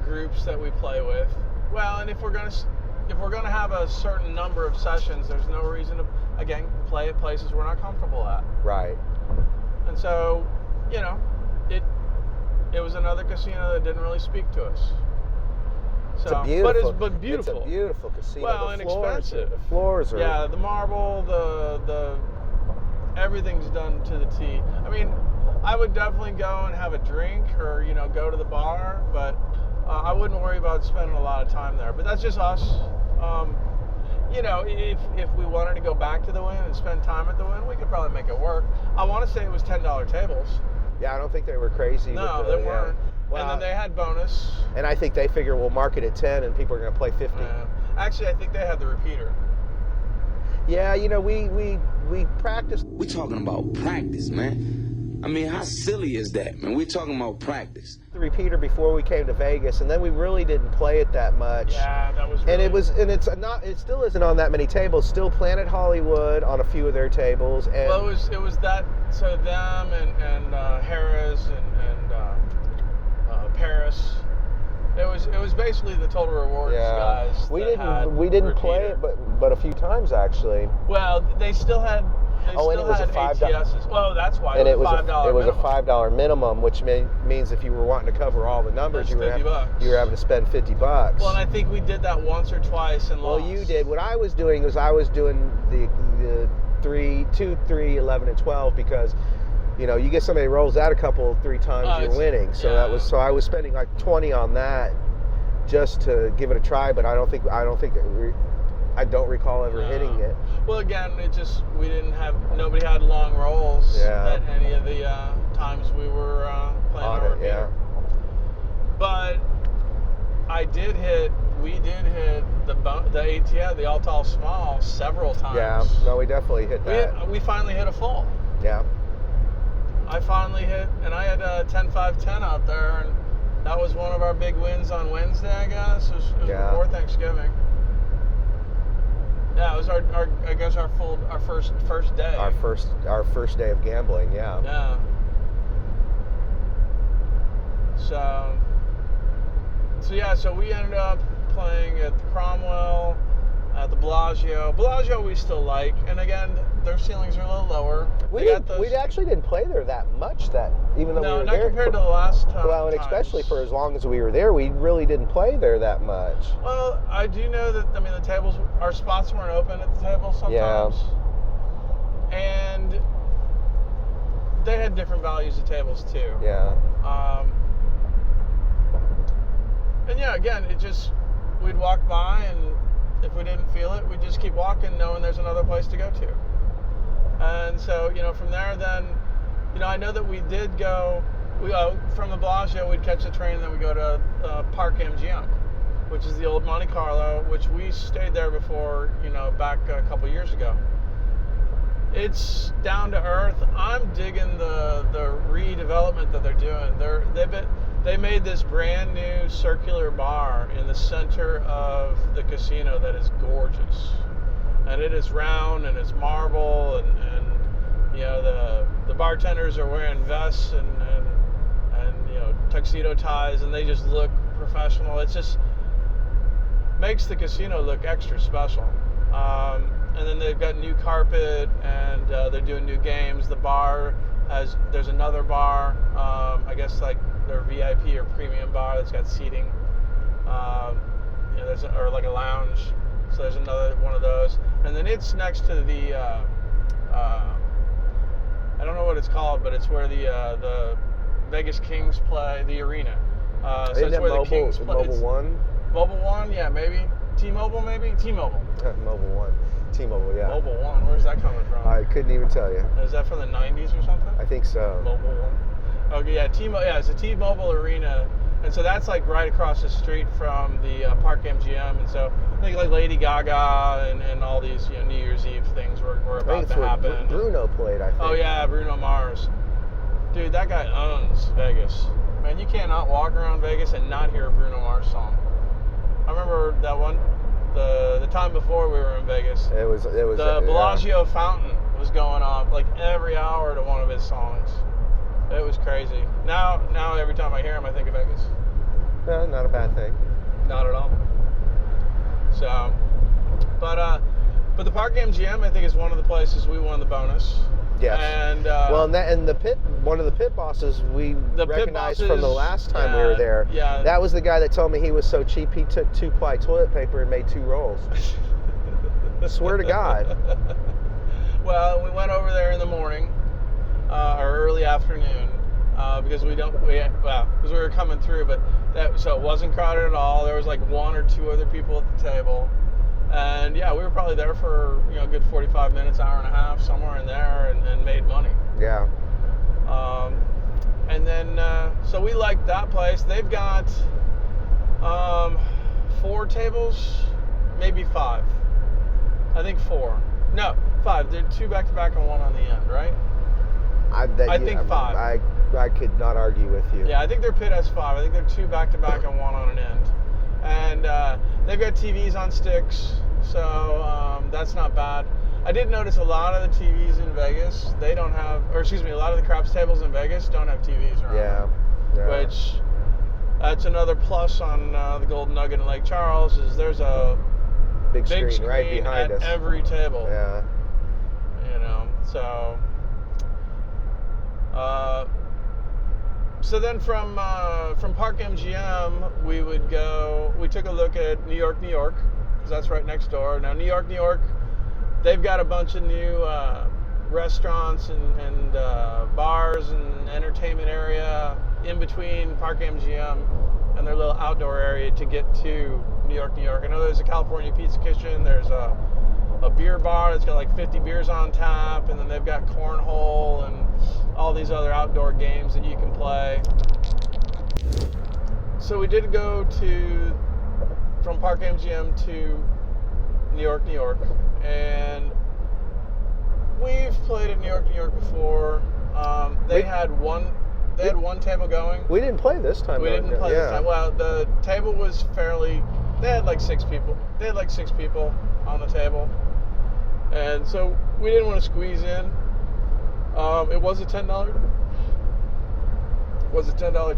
groups that we play with. Well, and if we're gonna have a certain number of sessions, there's no reason to, again, play at places we're not comfortable at. Right. And so, it was another casino that didn't really speak to us. So, It's a beautiful, but beautiful. It's a beautiful casino. Well, the and floors, expensive. The floors are. Yeah, the marble, the everything's done to the T. I mean, I would definitely go and have a drink or, go to the bar, but I wouldn't worry about spending a lot of time there. But that's just us. If we wanted to go back to the Wynn and spend time at the Wynn, we could probably make it work. I want to say it was $10 tables. Yeah, I don't think they were crazy. No, they weren't. Well, and then they had bonus. And I think they figure we'll market at 10 and people are going to play 50. Actually, I think they had the repeater. Yeah, we practiced. We talking about practice, man. I mean, how silly is that, man? We're talking about practice. The repeater before we came to Vegas, and then we really didn't play it that much. Yeah, that was. And it still isn't on that many tables. Still Planet Hollywood on a few of their tables. And well, it was that. So them and Harris and Paris. It was basically the Total Rewards guys. We didn't play it, but a few times actually. Well, they still had. And it was a $5. Well, that's why. And it was a $5 minimum, which means if you were wanting to cover all the numbers, you were having to spend $50. Well, and I think we did that once or twice and lost. Well, you did. What I was doing was the 2, 3, 11, and 12 because. You get somebody who rolls out three times, you're winning. So I was spending like 20 on that just to give it a try. But I don't recall ever hitting it. Well, again, nobody had long rolls at any of the times we were playing on it. Yeah. But we did hit the ATL, the all tall small, several times. Yeah, no, we definitely hit that. We finally hit a full. Yeah. I finally hit, and I had 10-5-10 out there, and that was one of our big wins on Wednesday, I guess. It was before Thanksgiving. Yeah, it was our first day. Our first day of gambling, yeah. Yeah. So we ended up playing at the Cromwell, at the Bellagio. Bellagio we still like, and again, their ceilings are a little lower. We actually didn't play there that much, even though we were there. No, not compared to the last time. Well, and especially for as long as we were there, we really didn't play there that much. Well, I do know that, the tables, our spots weren't open at the tables sometimes. Yeah. And they had different values of tables too. Yeah. And yeah, again, we'd walk by, and if we didn't feel it, we'd just keep walking, knowing there's another place to go to. And so, from there, then, I know that we did go. From the Bellagio, we'd catch the train, and then we go to Park MGM, which is the old Monte Carlo, which we stayed there before, back a couple years ago. It's down to earth. I'm digging the redevelopment that they're doing. They made this brand new circular bar in the center of the casino that is gorgeous, and it is round and it's marble, and the bartenders are wearing vests and tuxedo ties, and they just look professional. It just makes the casino look extra special. And then they've got new carpet, and they're doing new games. The bar there's another bar, I guess like their VIP or premium bar that's got seating. Or like a lounge. So there's another one of those, and then it's next to the I don't know what it's called, but it's where the Vegas Kings play, the arena. So it's where the Kings play. Mobile One? Mobile One, yeah, maybe. T-Mobile, maybe? T-Mobile. Mobile One. T-Mobile, yeah. Mobile One, where's that coming from? I couldn't even tell you. Is that from the 90s or something? I think so. Mobile One. Okay, yeah, it's a T-Mobile arena. And so that's like right across the street from the Park MGM. And so I think like Lady Gaga and all these New Year's Eve things were about to happen. Bruno played, I think. Oh yeah, Bruno Mars. Dude, that guy owns Vegas. Man, you cannot walk around Vegas and not hear a Bruno Mars song. I remember that one, the time before we were in Vegas. It was the Bellagio fountain was going off like every hour to one of his songs. It was crazy. Now every time I hear him, I think of Vegas. Not a bad thing. Not at all. So, but the Park MGM, I think, is one of the places we won the bonus. Yes. And and the pit, one of the pit bosses we recognized from the last time we were there. Yeah. That was the guy that told me he was so cheap he took 2-ply toilet paper and made 2 rolls. Swear to God. Well, we went over there in the morning or early afternoon because because we were coming through, so it wasn't crowded at all. There was like 1 or 2 other people at the table. And yeah, we were probably there for a good 45 minutes, hour and a half, somewhere in there, and made money. Yeah. And then so we liked that place. They've got 4 tables, maybe 5. I think 4. No, 5. They're 2 back to back and 1 on the end, right? I think 5. I could not argue with you. Yeah, I think their pit has 5. I think they're 2 back to back and 1 on an end. And they've got TVs on sticks, so that's not bad. I did notice a lot of the TVs in Vegas, a lot of the craps tables in Vegas don't have TVs around. Yeah. Which, that's another plus on the Golden Nugget in Lake Charles, is there's a big screen right behind at us. every table. Yeah. So... So then from Park MGM, we took a look at New York, because that's right next door. Now, New York, they've got a bunch of new restaurants and bars and entertainment area in between Park MGM and their little outdoor area to get to New York. I know there's a California Pizza Kitchen, there's a beer bar that's got like 50 beers on tap, and then they've got cornhole and all these other outdoor games that you can play. So we did go from Park MGM to New York, and we've played at New York before. They had one table going. We didn't play this time. We didn't play this time. Well, the table was they had like 6 people. They had like 6 people on the table. And so we didn't want to squeeze in. It was a $10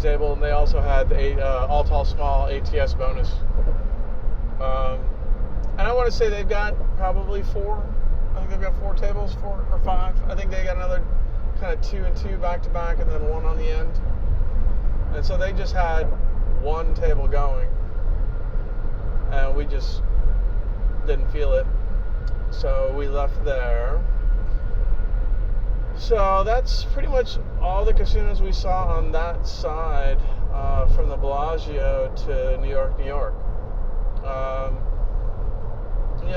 table, and they also had the all tall small ATS bonus. And I want to say they've got probably 4. I think they've got 4 tables, 4 or 5. I think they got another kind of 2 and 2 back to back, and then 1 on the end. And so they just had 1 table going, and we just didn't feel it. So we left there. So that's pretty much all the casinos we saw on that side from the Bellagio to New York.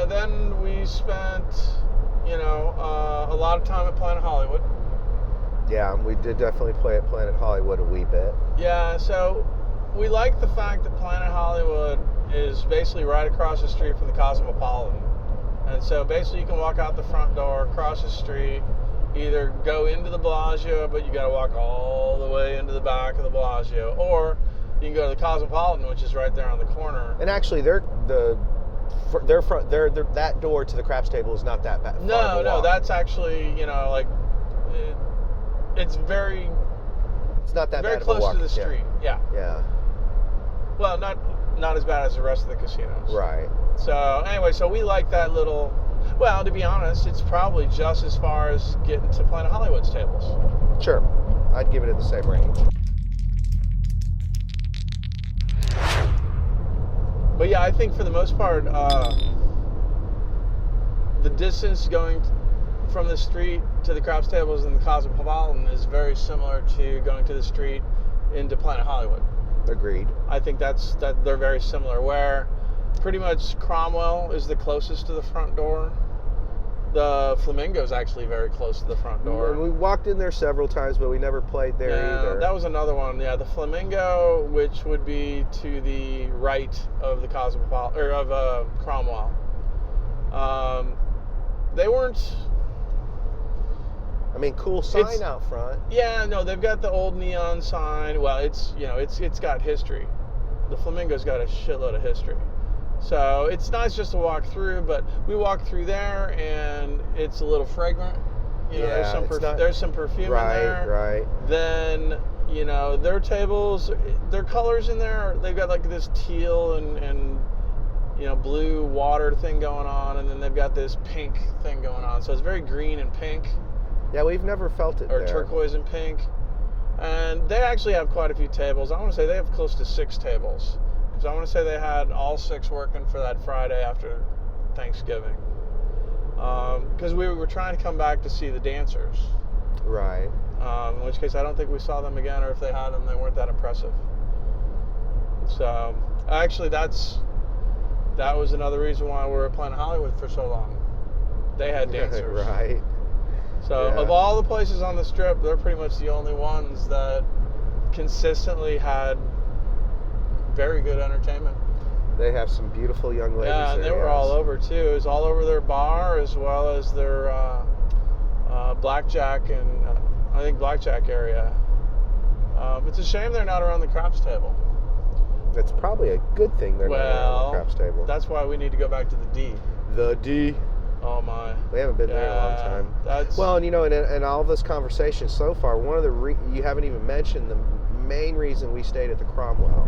Then we spent, a lot of time at Planet Hollywood. Yeah, we did definitely play at Planet Hollywood a wee bit. Yeah, so we like the fact that Planet Hollywood is basically right across the street from the Cosmopolitan. And so basically you can walk out the front door, across the street, either go into the Bellagio, but you got to walk all the way into the back of the Bellagio, or you can go to the Cosmopolitan, which is right there on the corner. And actually, that door to the craps table is not that bad. No, that's actually it's not that very bad close of a walk. to the street. Yeah. Well, not as bad as the rest of the casinos. Right. So anyway, we like that little. Well, to be honest, it's probably just as far as getting to Planet Hollywood's tables. Sure, I'd give it in the same range. But yeah, I think for the most part, the distance going from the street to the craps tables in the Cosmopolitan is very similar to going to the street into Planet Hollywood. Agreed. I think that they're very similar, where pretty much Cromwell is the closest to the front door. The Flamingo is actually very close to the front door. We walked in there several times, but we never played there either. That was another one. Yeah, the Flamingo, which would be to the right of the Cosmopolitan, or of Cromwell. They weren't. I mean, cool sign out front. Yeah, no, they've got the old neon sign. Well, it's got history. The Flamingo's got a shitload of history. So it's nice just to walk through, but we walked through there and it's a little fragrant. You know, Yeah, it's not- there's some perfume Right, in there. right. Then, you know, their tables, their colors in there, they've got like this teal and you know, blue water thing going on, and then they've got this pink thing going on. So it's very green and pink, Yeah, we've never felt it or there. turquoise and pink. And they actually have quite a few tables. I want to say they have close to 6 tables. Because I want to say they had all 6 working for that Friday after Thanksgiving. Because we were trying to come back to see the dancers. Right. In which case I don't think we saw them again, or if they had them, they weren't that impressive. So actually that was another reason why we were playing Hollywood for so long. They had dancers. Right. So Yeah. of all the places on the Strip, they're pretty much the only ones that consistently had very good entertainment. They have some beautiful young ladies. Yeah, and they there, were yes. all over too. It was all over their bar as well as their blackjack and I think blackjack area. It's a shame they're not around the craps table. That's probably a good thing they're not on the craps table. That's why we need to go back to the D. The D. Oh my. We haven't been there in a long time. That's Well, and you know, in all this conversation so far, one of the you haven't even mentioned the main reason we stayed at the Cromwell.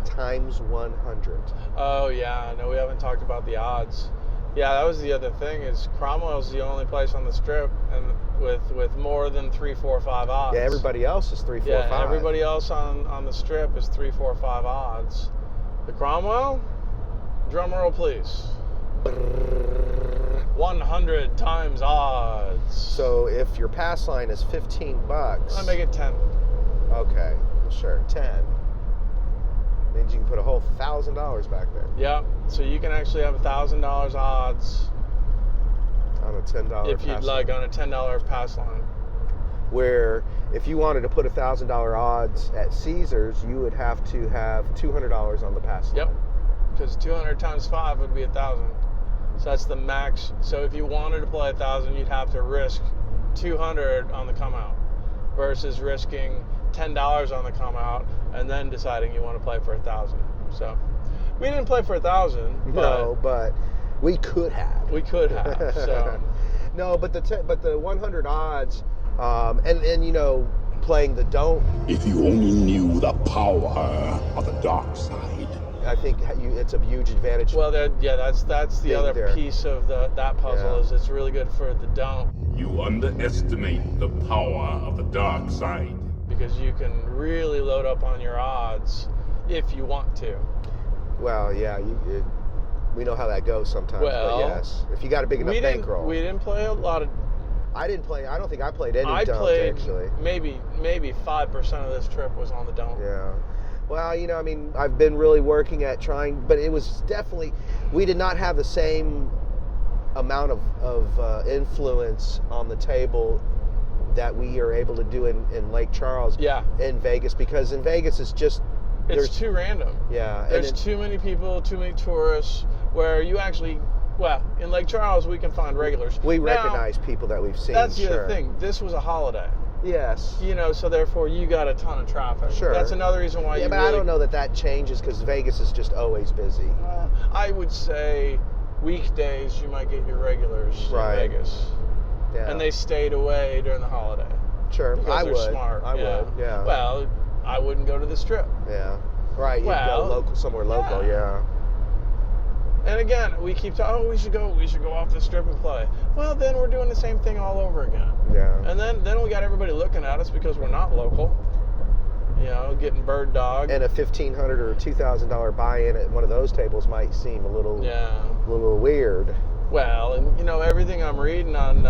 Times 100. Oh yeah, no, we haven't talked about the odds. Yeah, that was the other thing is Cromwell's the only place on the Strip and with more than 3, 4, 5 odds. Yeah, everybody else is 3, 4, Yeah, 5. everybody else on the Strip is 3, 4, 5 odds. The Cromwell, drum roll please. 100 times odds. So if your pass line is $15, I make it 10. Okay, sure, 10. Means you can put a whole $1,000 back there Yeah, so you can actually have $1,000 odds on a $10 if you'd pass like line. on a $10 pass line. Where if you wanted to put $1,000 odds at Caesars, you would have to have $200 on the pass line. Yep, because 200 times 5 would be 1,000. So that's the max. So if you wanted to play 1,000, you'd have to risk 200 on the come out versus risking $10 on the come out and then deciding you want to play for 1,000. So we didn't play for 1,000. No, but we could have. We could have. So no, but the 100 odds, and you know, playing the don't. If you only knew the power of the dark side. I think it's a huge advantage. well, that's the Being other there. piece of that puzzle Yeah. is it's really good for the don't You underestimate the power of the dark side. because you can really load up on your odds if you want to. Well, yeah, we know how that goes sometimes. Well, but yes, if you got a big enough bankroll. We didn't play a lot of. I didn't play. I don't think I played any I don't played actually. maybe 5% of this trip was on the don't. Yeah. Well, you know, I mean, I've been really working at trying, but it was definitely, we did not have the same amount of influence on the table that we are able to do in Lake Charles. Yeah. In Vegas, because in Vegas it's just It's too random. yeah. There's and too many people, too many tourists, where you actually, well, in Lake Charles we can find regulars. we Now, recognize people that we've seen. That's the sure. other thing. This was a holiday. Yes. You know, so therefore you got a ton of traffic. Sure. That's another reason why Yeah, you but really, I don't know that changes because Vegas is just always busy. I would say weekdays you might get your regulars Right. in Vegas. Yeah. And they stayed away during the holiday. sure. Because I they're would. smart. I would. Yeah. Well, I wouldn't go to the Strip. Yeah. Right. You Well, go local, somewhere local. Yeah. And again, we keep talking, we should go off the Strip and play. Well, then we're doing the same thing all over again. Yeah. And then we got everybody looking at us because we're not local. You know, getting bird dog. And a $1,500 or $2,000 buy-in at one of those tables might seem a little weird. Well, and you know, everything I'm reading on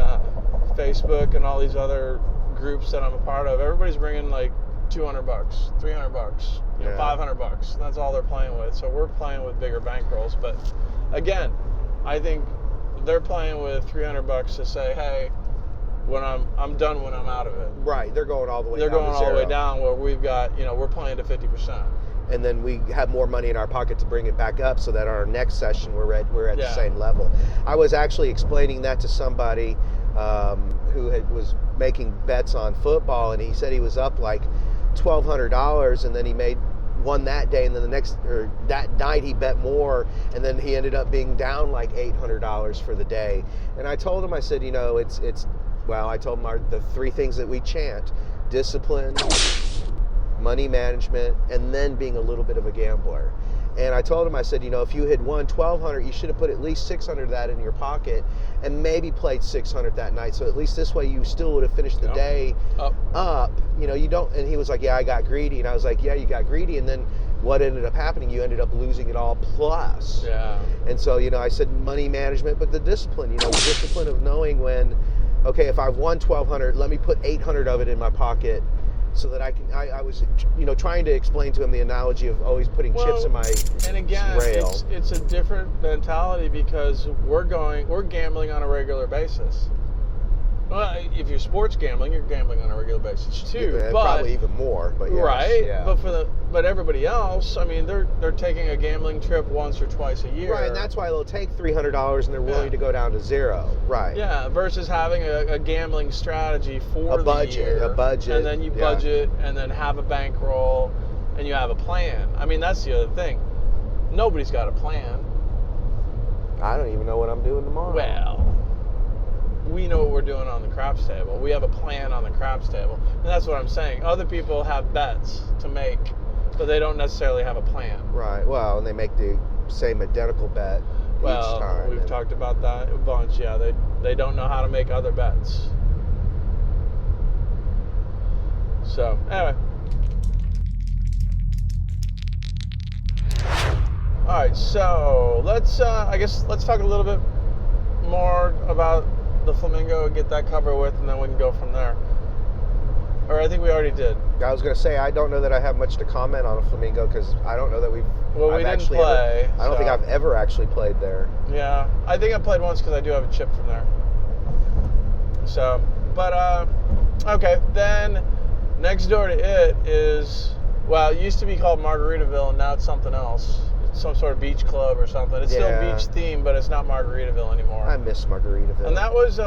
Facebook and all these other groups that I'm a part of, everybody's bringing like $200, $300, you know, Yeah. $500. That's all they're playing with. So we're playing with bigger bankrolls. But again, I think they're playing with $300 to say, hey, when I'm done when I'm out of it. Right. They're going all the way They're down going to all the way zero. down where we've got, you know, we're playing to 50%. And then we have more money in our pocket to bring it back up so that our next session we're at the Yeah. same level. I was actually explaining that to somebody who was making bets on football, and he said he was up like $1,200, and then he made won that day, and then that night he bet more, and then he ended up being down like $800 for the day. And I told him, I said, you know, I told him the 3 things that we chant: discipline, money management, and then being a little bit of a gambler. And I told him, I said, you know, if you had won $1,200, you should have put at least $600 of that in your pocket and maybe played $600 that night. So at least this way you still would have finished the day up. You know, you don't, and he was like, yeah, I got greedy. And I was like, yeah, you got greedy. And then what ended up happening, you ended up losing it all plus. Yeah. And so, you know, I said money management, but the discipline, you know, the discipline of knowing when, okay, if I've won $1,200, let me put $800 of it in my pocket, so that I was, you know, trying to explain to him the analogy of always putting chips in my and again, rail. It's a different mentality because we're gambling on a regular basis. Well, if you're sports gambling, you're gambling on a regular basis too. Yeah, but probably even more, but yes, right. Yeah. But everybody else, I mean, they're taking a gambling trip once or twice a year. Right, and that's why they'll take $300 and they're willing to go down to zero. Right. Yeah, versus having a gambling strategy for a budget, and then you budget, and then have a bankroll, and you have a plan. I mean, that's the other thing. Nobody's got a plan. I don't even know what I'm doing tomorrow. Well, we know what we're doing on the craps table. We have a plan on the craps table. And that's what I'm saying. Other people have bets to make, but they don't necessarily have a plan. Right. Well, and they make the same identical bet each time. We've talked about that a bunch. Yeah, they don't know how to make other bets. So, anyway. All right, so let's talk a little bit more about the Flamingo and get that covered with, and then we can go from there. Or I think we already did. I was going to say, I don't know that I have much to comment on a Flamingo because I don't know that we didn't play. I don't think I've ever actually played there. Yeah, I think I played once because I do have a chip from there. So, but okay, then next door to it is, well, it used to be called Margaritaville, and now it's something else. Some sort of beach club or something. It's still beach themed, but it's not Margaritaville anymore. I miss Margaritaville. And that wasn't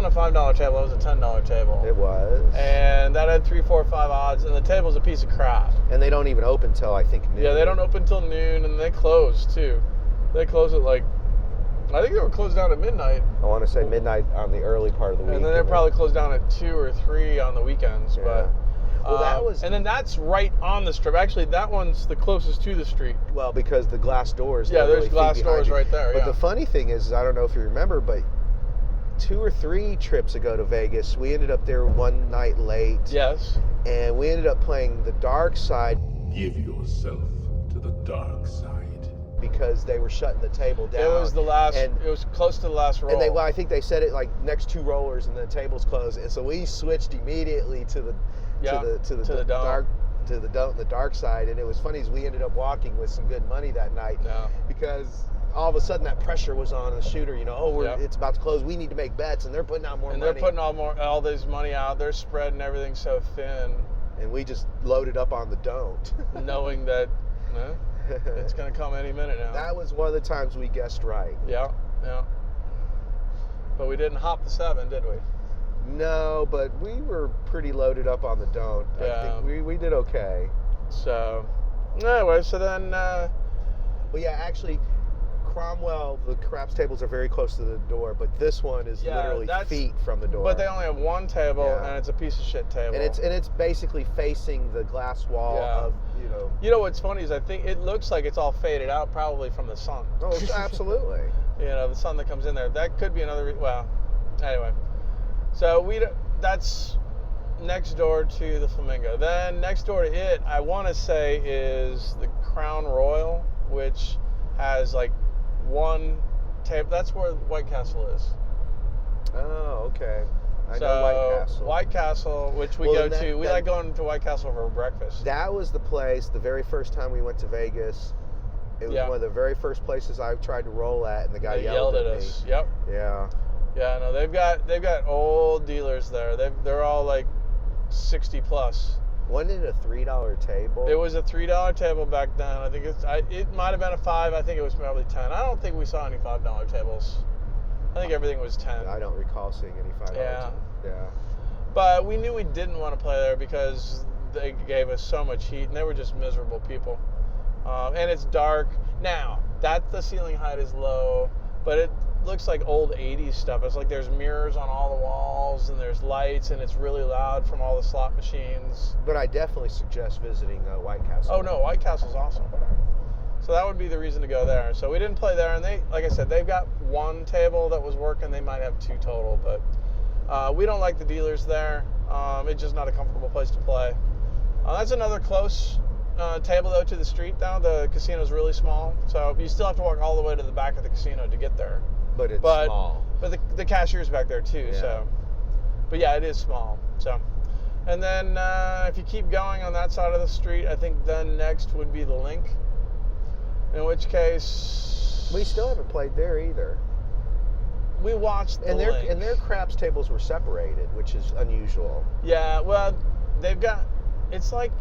a $5 table. It was a $10 table. It was. And that had 3, 4, 5 odds. And the table's a piece of crap. And they don't even open till I think noon. Yeah, they don't open till noon, and they close too. They close at I think they were closed down at midnight. I want to say midnight on the early part of the week. And then they're probably closed down at 2 or 3 on the weekends. Yeah. But well, that was. And then that's right on the strip. Actually, that one's the closest to the street. Well, because the glass doors. Yeah, there's glass doors right there. But the funny thing is, I don't know if you remember, but 2 or 3 trips ago to Vegas, we ended up there one night late. Yes. And we ended up playing the dark side. Give yourself to the dark side. Because they were shutting the table down. It was the last. It was close to the last roll. And I think they said it like next 2 rollers, and the table's closed. And so we switched immediately to the dark side. And it was funny as we ended up walking with some good money that night because all of a sudden that pressure was on the shooter. You know, it's about to close. We need to make bets, and they're putting out more money. And they're putting all this money out. They're spreading everything so thin. And we just loaded up on the don't, knowing that. It's going to come any minute now. That was one of the times we guessed right. Yeah. But we didn't hop the 7, did we? No, but we were pretty loaded up on the don't. Yeah. I think we did okay. So, anyway, so then... well, yeah, actually, Cromwell, the craps tables are very close to the door, but this one is literally feet from the door. But they only have one table, and it's a piece of shit table. And it's basically facing the glass wall of, you know... You know what's funny is I think it looks like it's all faded out probably from the sun. Oh, absolutely. You know, the sun that comes in there. That could be another... Well, anyway. So that's next door to the Flamingo. Then next door to it, I want to say, is the Crown Royal, which has like one table. That's where White Castle is. Oh, okay. I know White Castle. White Castle, which we go to. We like going to White Castle for breakfast. That was the place, the very first time we went to Vegas. It was one of the very first places I tried to roll at, and the guy yelled at us. Me. Yep. Yeah. Yeah, no, they've got old dealers there. They're all like 60 plus. Wasn't it a $3 table? It was a $3 table back then. I think it might have been a $5. I think it was probably 10. I don't think we saw any $5 tables. I think everything was 10. I don't recall seeing any $5. Yeah. Yeah. But we knew we didn't want to play there because they gave us so much heat, and they were just miserable people. And it's dark. Now, the ceiling height is low, but it looks like old 80s stuff. It's like there's mirrors on all the walls, and there's lights, and it's really loud from all the slot machines. But I definitely suggest visiting White Castle. Oh, no, White Castle's awesome. So that would be the reason to go there. So we didn't play there, and they, like I said, they've got one table that was working. They might have 2 total, but we don't like the dealers there. It's just not a comfortable place to play. That's another close table, though, to the street, though. The casino's really small, so you still have to walk all the way to the back of the casino to get there. But it's small. But the cashier's back there, too, Yeah. so. But, yeah, it is small, so. And then if you keep going on that side of the street, I think then next would be the Linq. In which case, We still haven't played there either. we watched the And Linq. their craps tables were separated, which is unusual. Yeah, well, they've got. It's like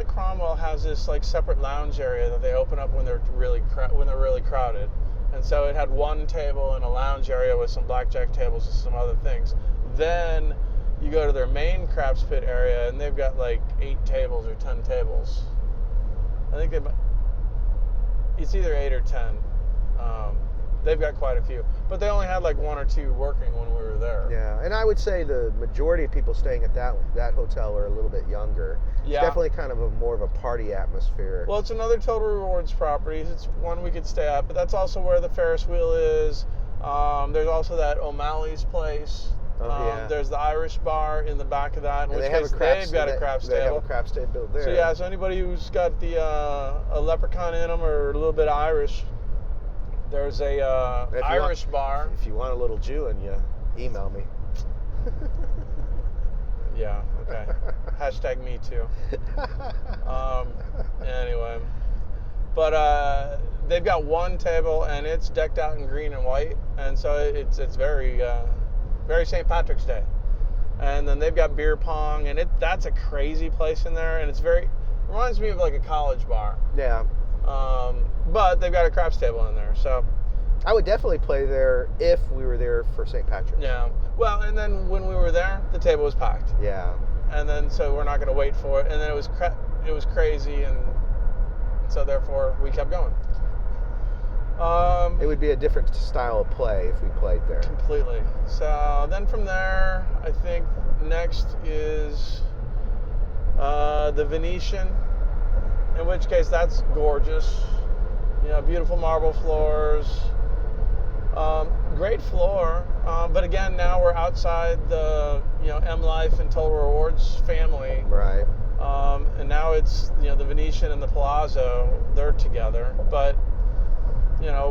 Cromwell has this like separate lounge area that they open up when they're really crowded, and so it had one table in a lounge area with some blackjack tables and some other things. Then you go to their main craps pit area, and they've got like 8 tables or 10 tables. I think it's either 8 or 10. They've got quite a few, but they only had like 1 or 2 working when we were there. Yeah, and I would say the majority of people staying at that hotel are a little bit younger. Yeah. It's definitely kind of more of a party atmosphere. Well, it's another Total Rewards property. It's one we could stay at, but that's also where the Ferris wheel is. There's also that O'Malley's place. Yeah. There's the Irish bar in the back of that. In which they have case a craps, they've got a craps they table. have a craps table there. So yeah, so anybody who's got the a leprechaun in them or a little bit Irish, there's a Irish bar. If you want a little Jew in you, email me. Yeah. Okay. Hashtag me too. Anyway, but they've got one table and it's decked out in green and white, and so it's very very St. Patrick's Day. And then they've got beer pong, and that's a crazy place in there, and it's reminds me of like a college bar. Yeah. But they've got a craps table in there, so. I would definitely play there if we were there for St. Patrick's. Yeah. Well, and then when we were there, the table was packed. Yeah. And then so we're not going to wait for it, and then it was crazy, and so therefore we kept going. It would be a different style of play if we played there. Completely. So then from there, I think next is the Venetian, in which case that's gorgeous. You know, beautiful marble floors, great floor. But again, now we're outside the M Life and Total Rewards family. Right. And now it's the Venetian and the Palazzo, they're together. But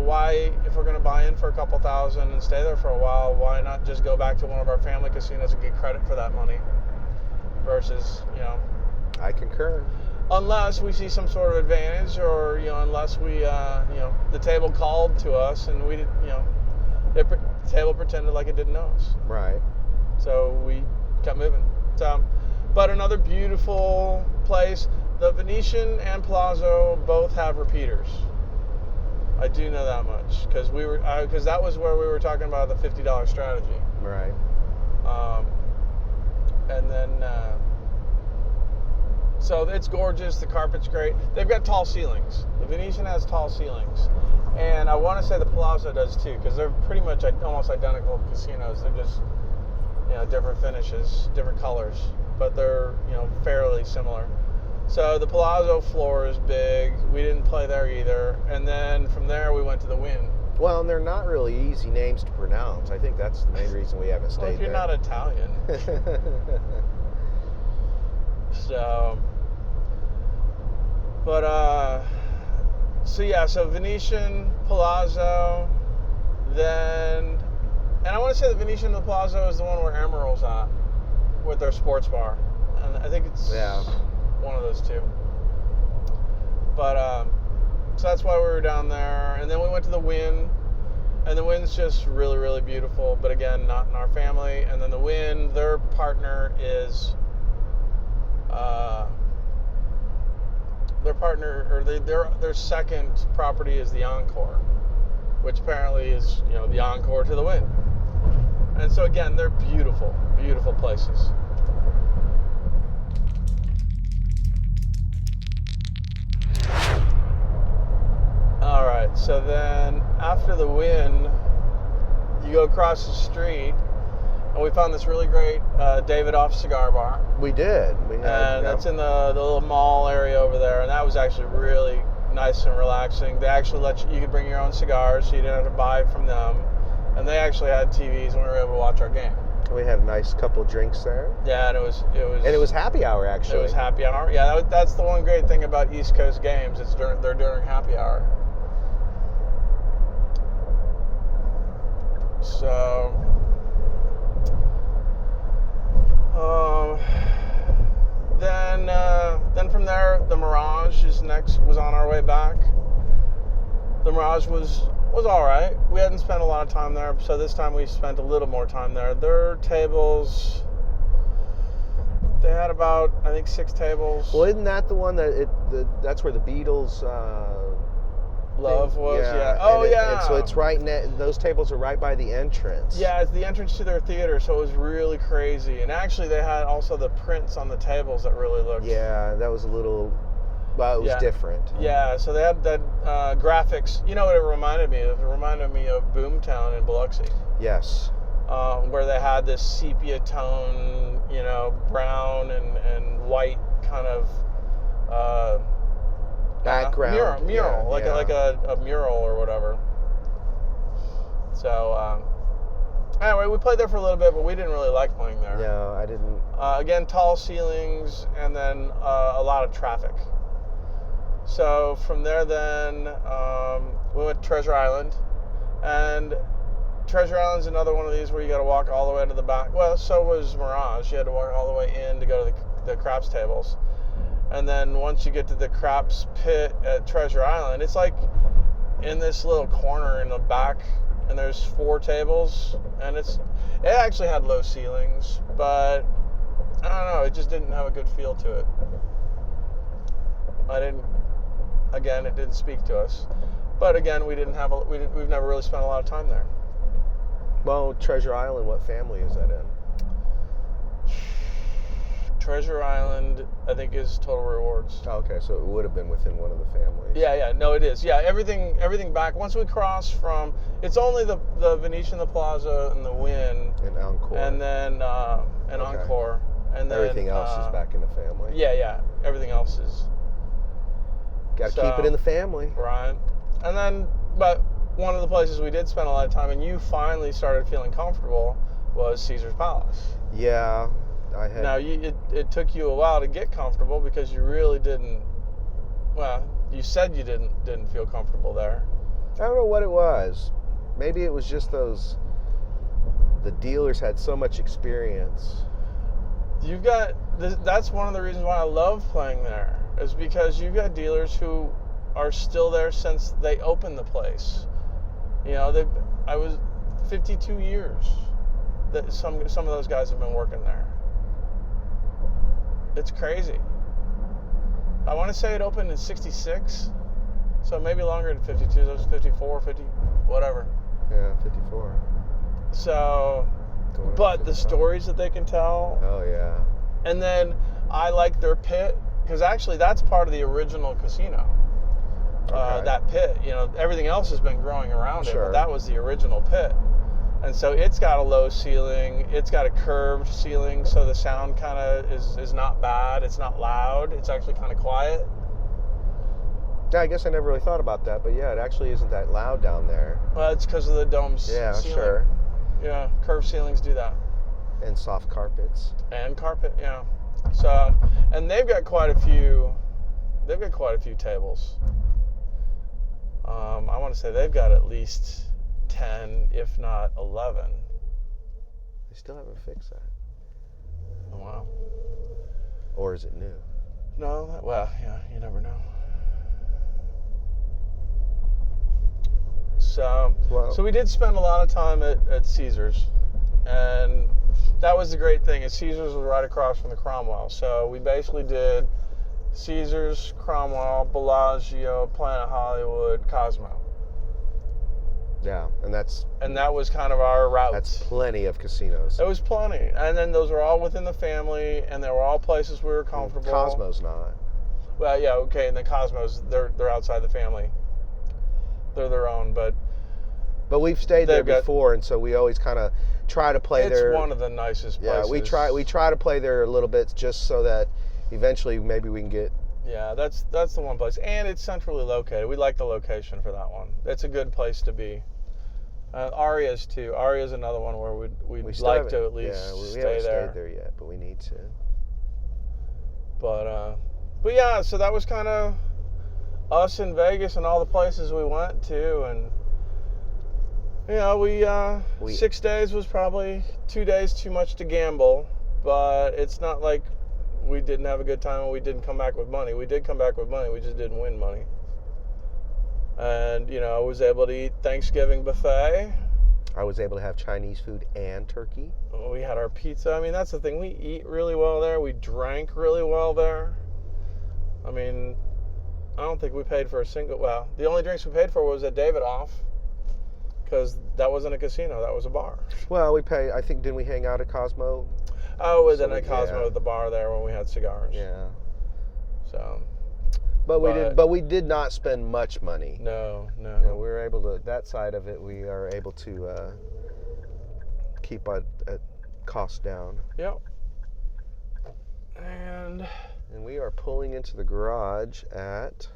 why, if we're going to buy in for a couple thousand and stay there for a while, why not just go back to one of our family casinos and get credit for that money versus, I concur. Unless we see some sort of advantage, or, unless we, the table called to us and we, the table pretended like it didn't know us. Right. So we kept moving. So, but another beautiful place. The Venetian and Palazzo both have repeaters. I do know that much because that was where we were talking about the $50 strategy. Right. And then, so it's gorgeous. The carpet's great. They've got tall ceilings. The Venetian has tall ceilings, and I want to say the Palazzo does too, because they're pretty much almost identical casinos. They're just different finishes, different colors, but they're fairly similar. So the Palazzo floor is big. We didn't play there either. And then from there we went to the Wynn. Well, and they're not really easy names to pronounce. I think that's the main reason we haven't stayed Well, if you're there. not Italian. So, but so Venetian, Palazzo, then, and I want to say the Venetian and the Palazzo is the one where Emerald's at with their sports bar, and I think it's one of those two. But so that's why we were down there, and then we went to the Wynn, and the Wynn's just really, really beautiful, but again, not in our family. And then the Wynn, their partner is their second property is the Encore, which apparently is the Encore to the Wynn. And so again, they're beautiful, beautiful places. after the Wynn, you go across the street, and we found this really great Davidoff cigar bar. We did. And that's in the little mall area over there, and that was actually really nice and relaxing. They actually you could bring your own cigars, so you didn't have to buy from them. And they actually had TVs, and we were able to watch our game. We had a nice couple drinks there. Yeah, and it was happy hour, actually. It was happy hour. Yeah, that's the one great thing about East Coast games. They're during happy hour. So, then from there, the Mirage was on our way back. The Mirage was all right. We hadn't spent a lot of time there, so this time we spent a little more time there. Their tables, they had about, I think, 6 tables. Well, isn't that the one that's where the Beatles Love was? Yeah. And so it's right those tables are right by the entrance. Yeah, it's the entrance to their theater, so it was really crazy. And actually, they had also the prints on the tables that really looked. Yeah, that was a little. Well, it was different. Yeah, so they had that graphics. You know what it reminded me of? It reminded me of Boomtown in Biloxi. Yes. Where they had this sepia tone, brown and white kind of background. Mural, like a mural or whatever. So anyway, we played there for a little bit, but we didn't really like playing there. No, I didn't. Again, tall ceilings, and then a lot of traffic. So from there, then we went to Treasure Island, and Treasure Island's another one of these where you got to walk all the way to the back. Well, so was Mirage. You had to walk all the way in to go to the craps tables, and then once you get to the craps pit at Treasure Island, it's like in this little corner in the back, and there's 4 tables, and it actually had low ceilings, but I don't know, it just didn't have a good feel to it. It didn't speak to us. But again, we've never really spent a lot of time there. Well, Treasure Island, what family is that in? Treasure Island, I think, is Total Rewards. Oh, okay, so it would have been within one of the families. Yeah, no, it is. Yeah, everything back. Once we cross from, it's only the Venetian, the Palazzo, and the Wynn. And Encore. And then, Encore. And then everything else is back in the family. Yeah, everything else is. Got to keep it in the family. Right. And then, but one of the places we did spend a lot of time, and you finally started feeling comfortable, was Caesar's Palace. Yeah, I had. Now, it took you a while to get comfortable because you really didn't. Well, you said you didn't feel comfortable there. I don't know what it was. Maybe it was just the dealers had so much experience. You've got. That's one of the reasons why I love playing there. Is because you've got dealers who are still there since they opened the place. I was 52 years that some of those guys have been working there. It's crazy. I want to say it opened in 66, so maybe longer than 52. It was 54, 50, whatever. Yeah, 54. So, but the stories that they can tell. Oh, yeah. And then I like their pit. Because actually, that's part of the original casino. Okay. That pit, everything else has been growing around it, but that was the original pit. And so it's got a low ceiling, it's got a curved ceiling, so the sound kind of is not bad, it's not loud, it's actually kind of quiet. Yeah, I guess I never really thought about that, but yeah, it actually isn't that loud down there. Well, it's because of the dome's ceiling. Sure. Yeah, curved ceilings do that. And soft carpets. And carpet, yeah. So, and they've got quite a few tables. I want to say they've got at least 10, if not 11. They still haven't fixed that. Oh, wow. Or is it new? No, yeah, you never know. So we did spend a lot of time at Caesars, and that was the great thing. Caesars was right across from the Cromwell, so we basically did Caesars, Cromwell, Bellagio, Planet Hollywood, Cosmo. Yeah, and that was kind of our route. That's plenty of casinos. It was plenty, and then those were all within the family, and they were all places we were comfortable. Cosmo's not. Well, yeah, okay, and the Cosmos, they're outside the family. They're their own, but But we've stayed there They've got- before, and so we always kind of try to play there. It's one of the nicest Yeah, places. we try to play there a little bit just so that eventually maybe we can get. Yeah, that's the one place, and it's centrally located. We like the location for that one. It's a good place to be. Aria's too. Aria's another one where we'd still like haven't- to at least yeah, we stay haven't there. stayed there yet, but we need to. But yeah, so that was kind of us in Vegas and all the places we went to, and you know, we 6 days was probably 2 days too much to gamble, but it's not like we didn't have a good time and we didn't come back with money. We did come back with money, we just didn't win money. And you know, I was able to eat Thanksgiving buffet. I was able to have Chinese food and turkey. We had our pizza. I mean, that's the thing. We eat really well there. We drank really well there. I mean, I don't think we paid for a single... Well, the only drinks we paid for was at Davidoff, because that wasn't a casino. That was a bar. Well, we pay. I think, didn't we hang out at Cosmo? Oh, and then So, at Cosmo yeah. at the bar there when we had cigars. Yeah. So, But we did not spend much money. no. You know, we were able to, that side of it, we are able to keep our costs down. Yep. And we are pulling into the garage at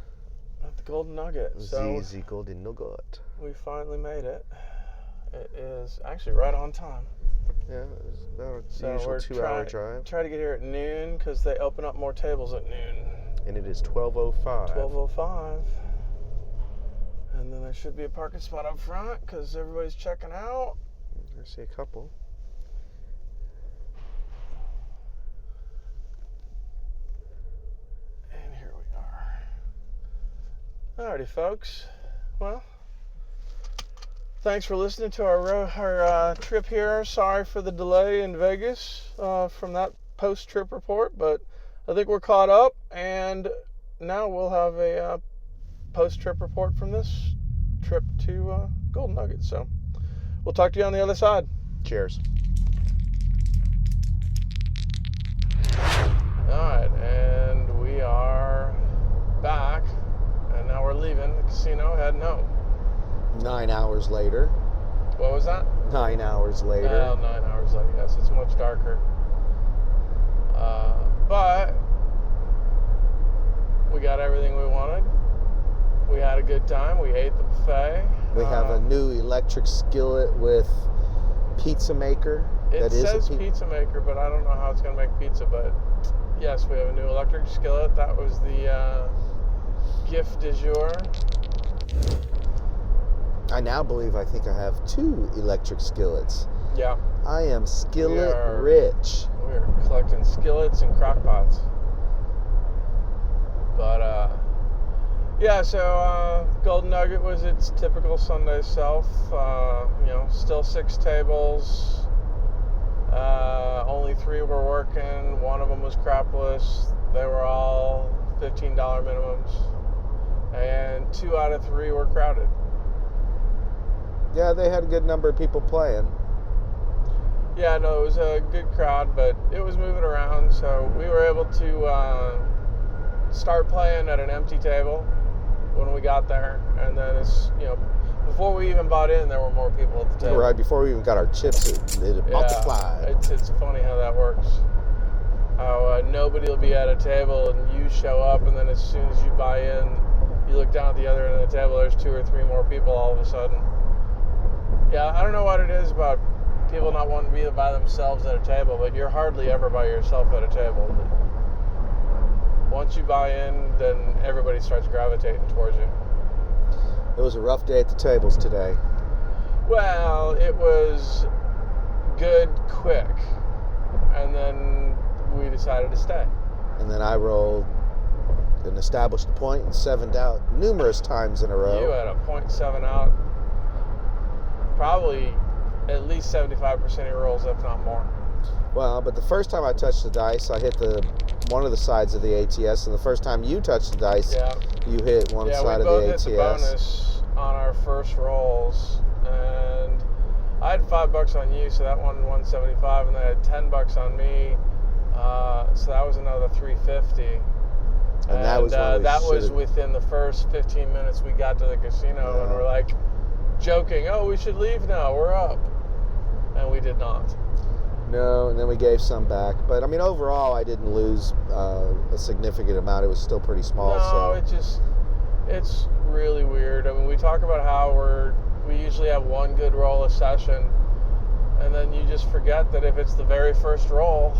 the Golden Nugget. So ZZ Golden Nugget. we finally made it. It is actually right on time. Yeah, it's about So the usual we're 2-hour drive. Try to get here at noon because they open up more tables at noon. And it is 12:05. 12:05. And then there should be a parking spot up front because everybody's checking out. I see a couple. And here we are. Alrighty, folks. Well, thanks for listening to our trip here. Sorry for the delay in Vegas from that post-trip report, but I think we're caught up, and now we'll have a post-trip report from this trip to Golden Nugget. So we'll talk to you on the other side. Cheers. All right, and we are back, and now we're leaving the casino, heading home. 9 hours later. What was that? 9 hours later. 9 hours later, yes. It's much darker. But we got everything we wanted. We had a good time. We ate the buffet. We have a new electric skillet with pizza maker. It says pizza maker, but I don't know how it's going to make pizza. But yes, we have a new electric skillet. That was the gift du jour. I now believe I think I have 2 electric skillets. Yeah. I am skillet rich. We're collecting skillets and crock pots. But, yeah, so Golden Nugget was its typical Sunday self. You know, still 6 tables. Only 3 were working. 1 of them was crapless. They were all $15 minimums. And 2 out of 3 were crowded. Yeah, they had a good number of people playing. Yeah, no, it was a good crowd, but it was moving around, so we were able to start playing at an empty table when we got there, and then before we even bought in, there were more people at the table. Right before we even got our chips, it multiplied. It's funny how that works. How nobody will be at a table and you show up, and then as soon as you buy in, you look down at the other end of the table, there's 2 or 3 more people all of a sudden. Yeah, I don't know what it is about people not wanting to be by themselves at a table, but you're hardly ever by yourself at a table. Once you buy in, then everybody starts gravitating towards you. It was a rough day at the tables today. Well, it was good quick, and then we decided to stay. And then I rolled and established a point and 7'd out numerous times in a row. You had a 0.7 out, probably at least 75% of your rolls, if not more. Well, but the first time I touched the dice, I hit one of the sides of the ATS, and the first time you touched the dice, you hit one side of the ATS. Yeah, we both hit the bonus on our first rolls, and I had $5 on you, so that one won 175, and then I had $10 on me, so that was another 350. And that was that was within the first 15 minutes we got to the casino, and we're like, joking, oh, we should leave now, we're up. And we did not. No, and then we gave some back. But I mean, overall, I didn't lose a significant amount. It was still pretty small. No, it's really weird. I mean, we talk about how we usually have one good roll a session, and then you just forget that if it's the very first roll,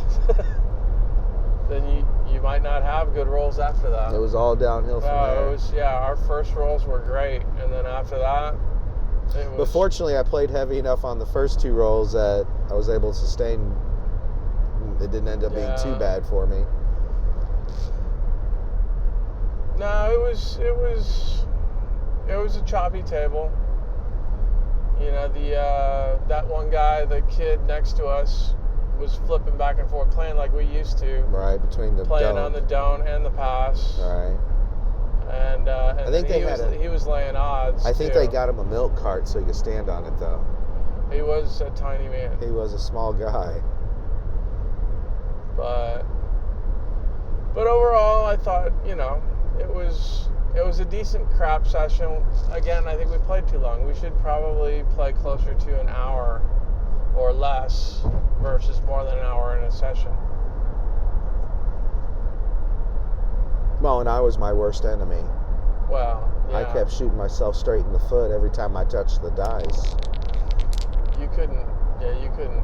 then you might not have good rolls after that. It was all downhill from there. Our first rolls were great, and then after that, it was... But fortunately, I played heavy enough on the first 2 rolls that I was able to sustain. It didn't end up being too bad for me. No, it was a choppy table. You know, that one guy, the kid next to us, was flipping back and forth, playing like we used to. Right, between the playing don't. on the don't and the pass. Right. And I think he was laying odds. I think too. they got him a milk cart so he could stand on it, though. He was a tiny man. He was a small guy. But overall, I thought, you know, it was a decent crap session. Again, I think we played too long. We should probably play closer to an hour or less versus more than an hour in a session. Well, and I was my worst enemy. Well, yeah. I kept shooting myself straight in the foot every time I touched the dice. You couldn't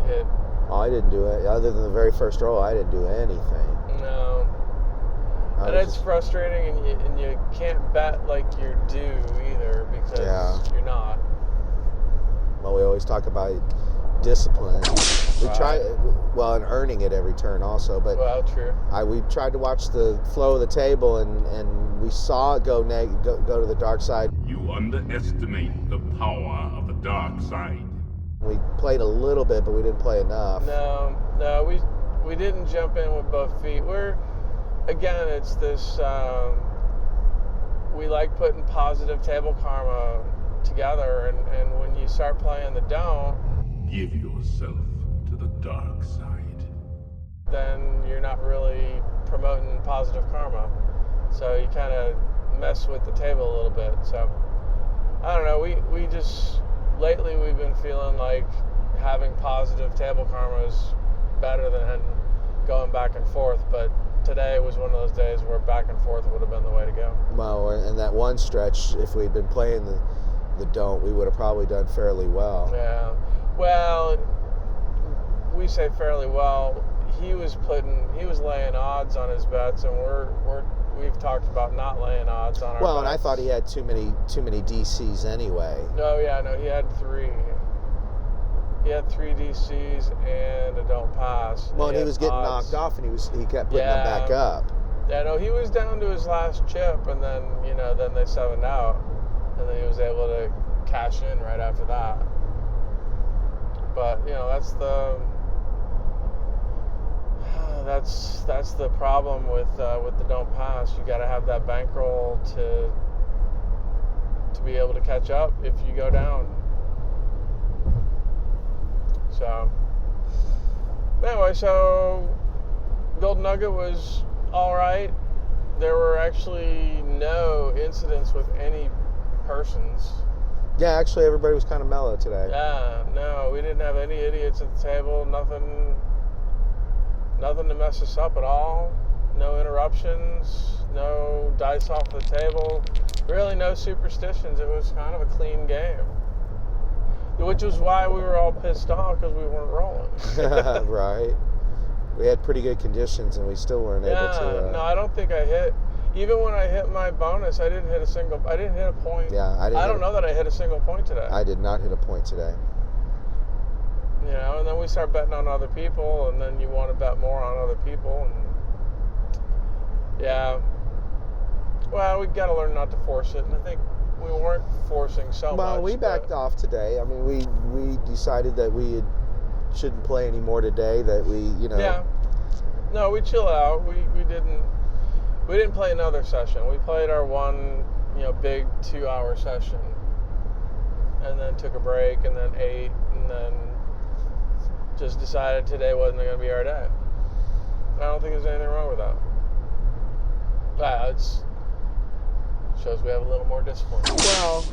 hit. Oh, I didn't do it. Other than the very first roll, I didn't do anything. No. And it's frustrating, and you can't bet like you're due either, because you're not. Well, we always talk about discipline. We try, well, and earning it every turn also. But well, true. We tried to watch the flow of the table, and we saw it go to the dark side. You underestimate the power of the dark side. We played a little bit, but we didn't play enough. No, we didn't jump in with both feet. Again, it's this, we like putting positive table karma together, and when you start playing the don't, give yourself to the dark side, then you're not really promoting positive karma. So you kind of mess with the table a little bit. So, I don't know, we just, lately we've been feeling like having positive table karma is better than going back and forth, but today was one of those days where back and forth would have been the way to go. Well, and that one stretch, if we'd been playing the don't, we would have probably done fairly well. Yeah. Well, we say fairly well. He was laying odds on his bets, and we've talked about not laying odds on our Well, bets. and I thought he had too many DCs anyway. Oh yeah, no, he had 3. He had 3 DCs and a don't pass. Well, and he was getting knocked off, and he kept putting them back up. Yeah, no, he was down to his last chip, and then then they 7'd out, and then he was able to cash in right after that. But that's the problem with the don't pass. You got to have that bankroll to be able to catch up if you go down. So anyway, Golden Nugget was all right. There were actually no incidents with any persons. Yeah, actually, everybody was kind of mellow today. Yeah, no, we didn't have any idiots at the table. Nothing to mess us up at all. No interruptions. No dice off the table. Really, no superstitions. It was kind of a clean game. Which was why we were all pissed off, because we weren't rolling. Right. We had pretty good conditions, and we still weren't able to. No, I don't think I hit. Even when I hit my bonus, I didn't hit a point. Yeah, I don't know that I hit a single point today. I did not hit a point today. And then we start betting on other people, and then you want to bet more on other people, and well, we got to learn not to force it, and I think we weren't forcing so much. Well, we backed off today. I mean, we decided that we shouldn't play any more today. That we, Yeah. No, we chill out. We didn't play another session. We played our one, big 2-hour session, and then took a break, and then ate, and then just decided today wasn't going to be our day. I don't think there's anything wrong with that. It shows we have a little more discipline. Well,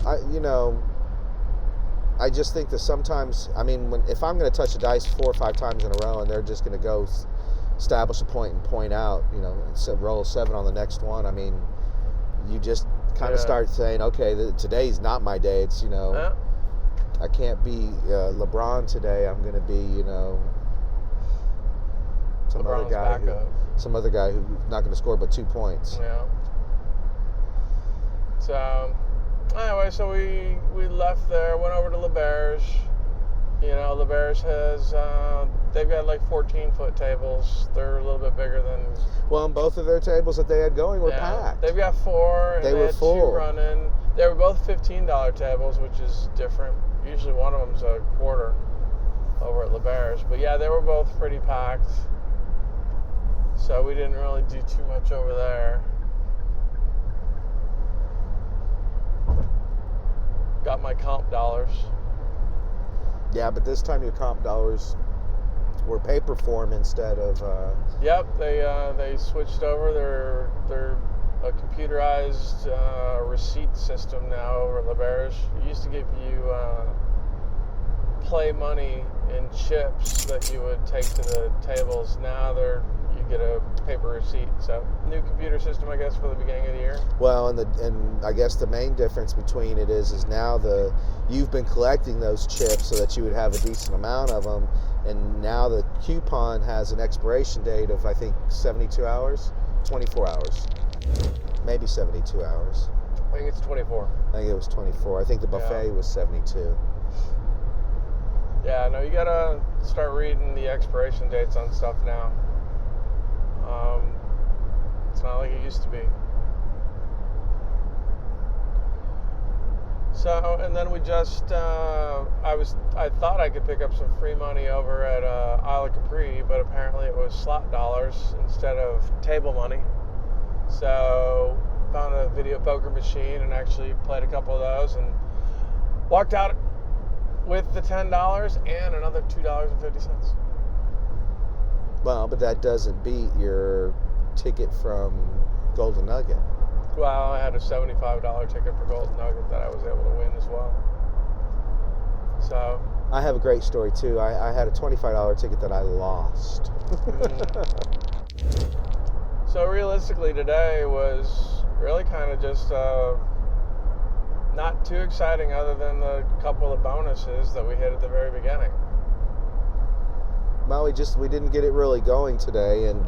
I just think that sometimes, I mean, if I'm going to touch the dice 4 or 5 times in a row and they're just going to go establish a point and point out, you know, and roll a 7 on the next one, I mean, you just kind of start saying, okay, today's not my day. It's, you know, I can't be LeBron today. I'm going to be, you know, some other guy who's not going to score but 2 points. Yeah. So, anyway, so we left there, went over to LeBerge. You know, LeBerge has, they've got like 14-foot tables. They're a little bit bigger than... Well, and both of their tables that they had going were packed. They've got 4, and they were had full. 2 running. They were both $15 tables, which is different. Usually one of them's a quarter over at LeBerge. But yeah, they were both pretty packed. So we didn't really do too much over there. Got my comp dollars. Yeah, but this time your comp dollars were paper form instead of... Yep, they switched over. They're a computerized receipt system now over at LeBerge. It used to give you play money in chips that you would take to the tables. Now you get a paper receipt. So new computer system, I guess, for the beginning of the year. Well, and I guess the main difference between it is now you've been collecting those chips so that you would have a decent amount of them, and now the coupon has an expiration date of, I think, 72 hours, 24 hours, maybe 72 hours. I think it's 24. I think it was 24. I think the buffet was 72. Yeah, no, you gotta start reading the expiration dates on stuff now. It's not like it used to be. So, and then we just, I thought I could pick up some free money over at Isle of Capri, but apparently it was slot dollars instead of table money. So, found a video poker machine and actually played a couple of those and walked out with the $10 and another $2.50. Well, but that doesn't beat your ticket from Golden Nugget. Well, I had a $75 ticket for Golden Nugget that I was able to win as well. So I have a great story too. I had a $25 ticket that I lost. So realistically, today was really kind of just not too exciting, other than the couple of bonuses that we hit at the very beginning. Well, we didn't get it really going today, and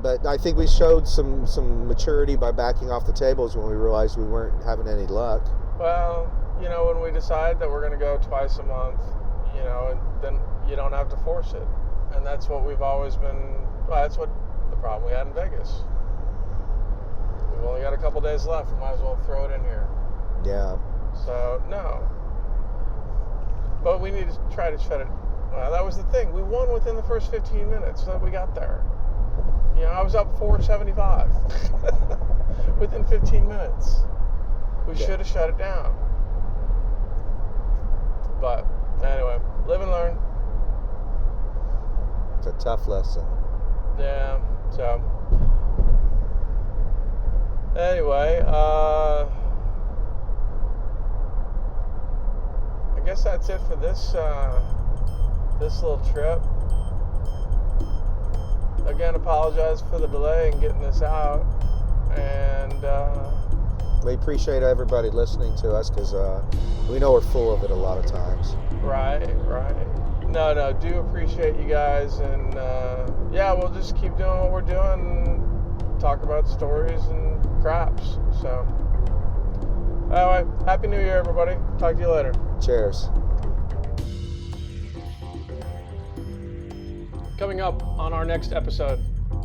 but I think we showed some maturity by backing off the tables when we realized we weren't having any luck. Well, you know, when we decide that we're going to go twice a month, you know, then you don't have to force it, and that's what we've always been. Well, that's what the problem we had in Vegas. We've only got a couple days left. We might as well throw it in here. Yeah. So no, but we need to try to shut it. Well, that was the thing. We won within the first 15 minutes that we got there. You know, I was up 475 within 15 minutes. We should have shut it down. But anyway, live and learn. It's a tough lesson. Yeah. So anyway, I guess that's it for this little trip. Again, apologize for the delay in getting this out, and we appreciate everybody listening to us, because we know we're full of it a lot of times. Right. No, do appreciate you guys, and yeah, we'll just keep doing what we're doing, talk about stories and craps. So anyway, Happy New Year, everybody. Talk to you later. Cheers. Coming up on our next episode,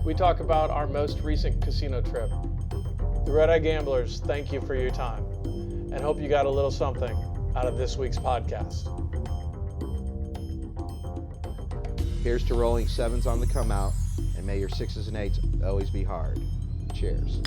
we talk about our most recent casino trip. The Red Eye Gamblers, thank you for your time, and hope you got a little something out of this week's podcast. Here's to rolling sevens on the come out, and may your sixes and eights always be hard. Cheers.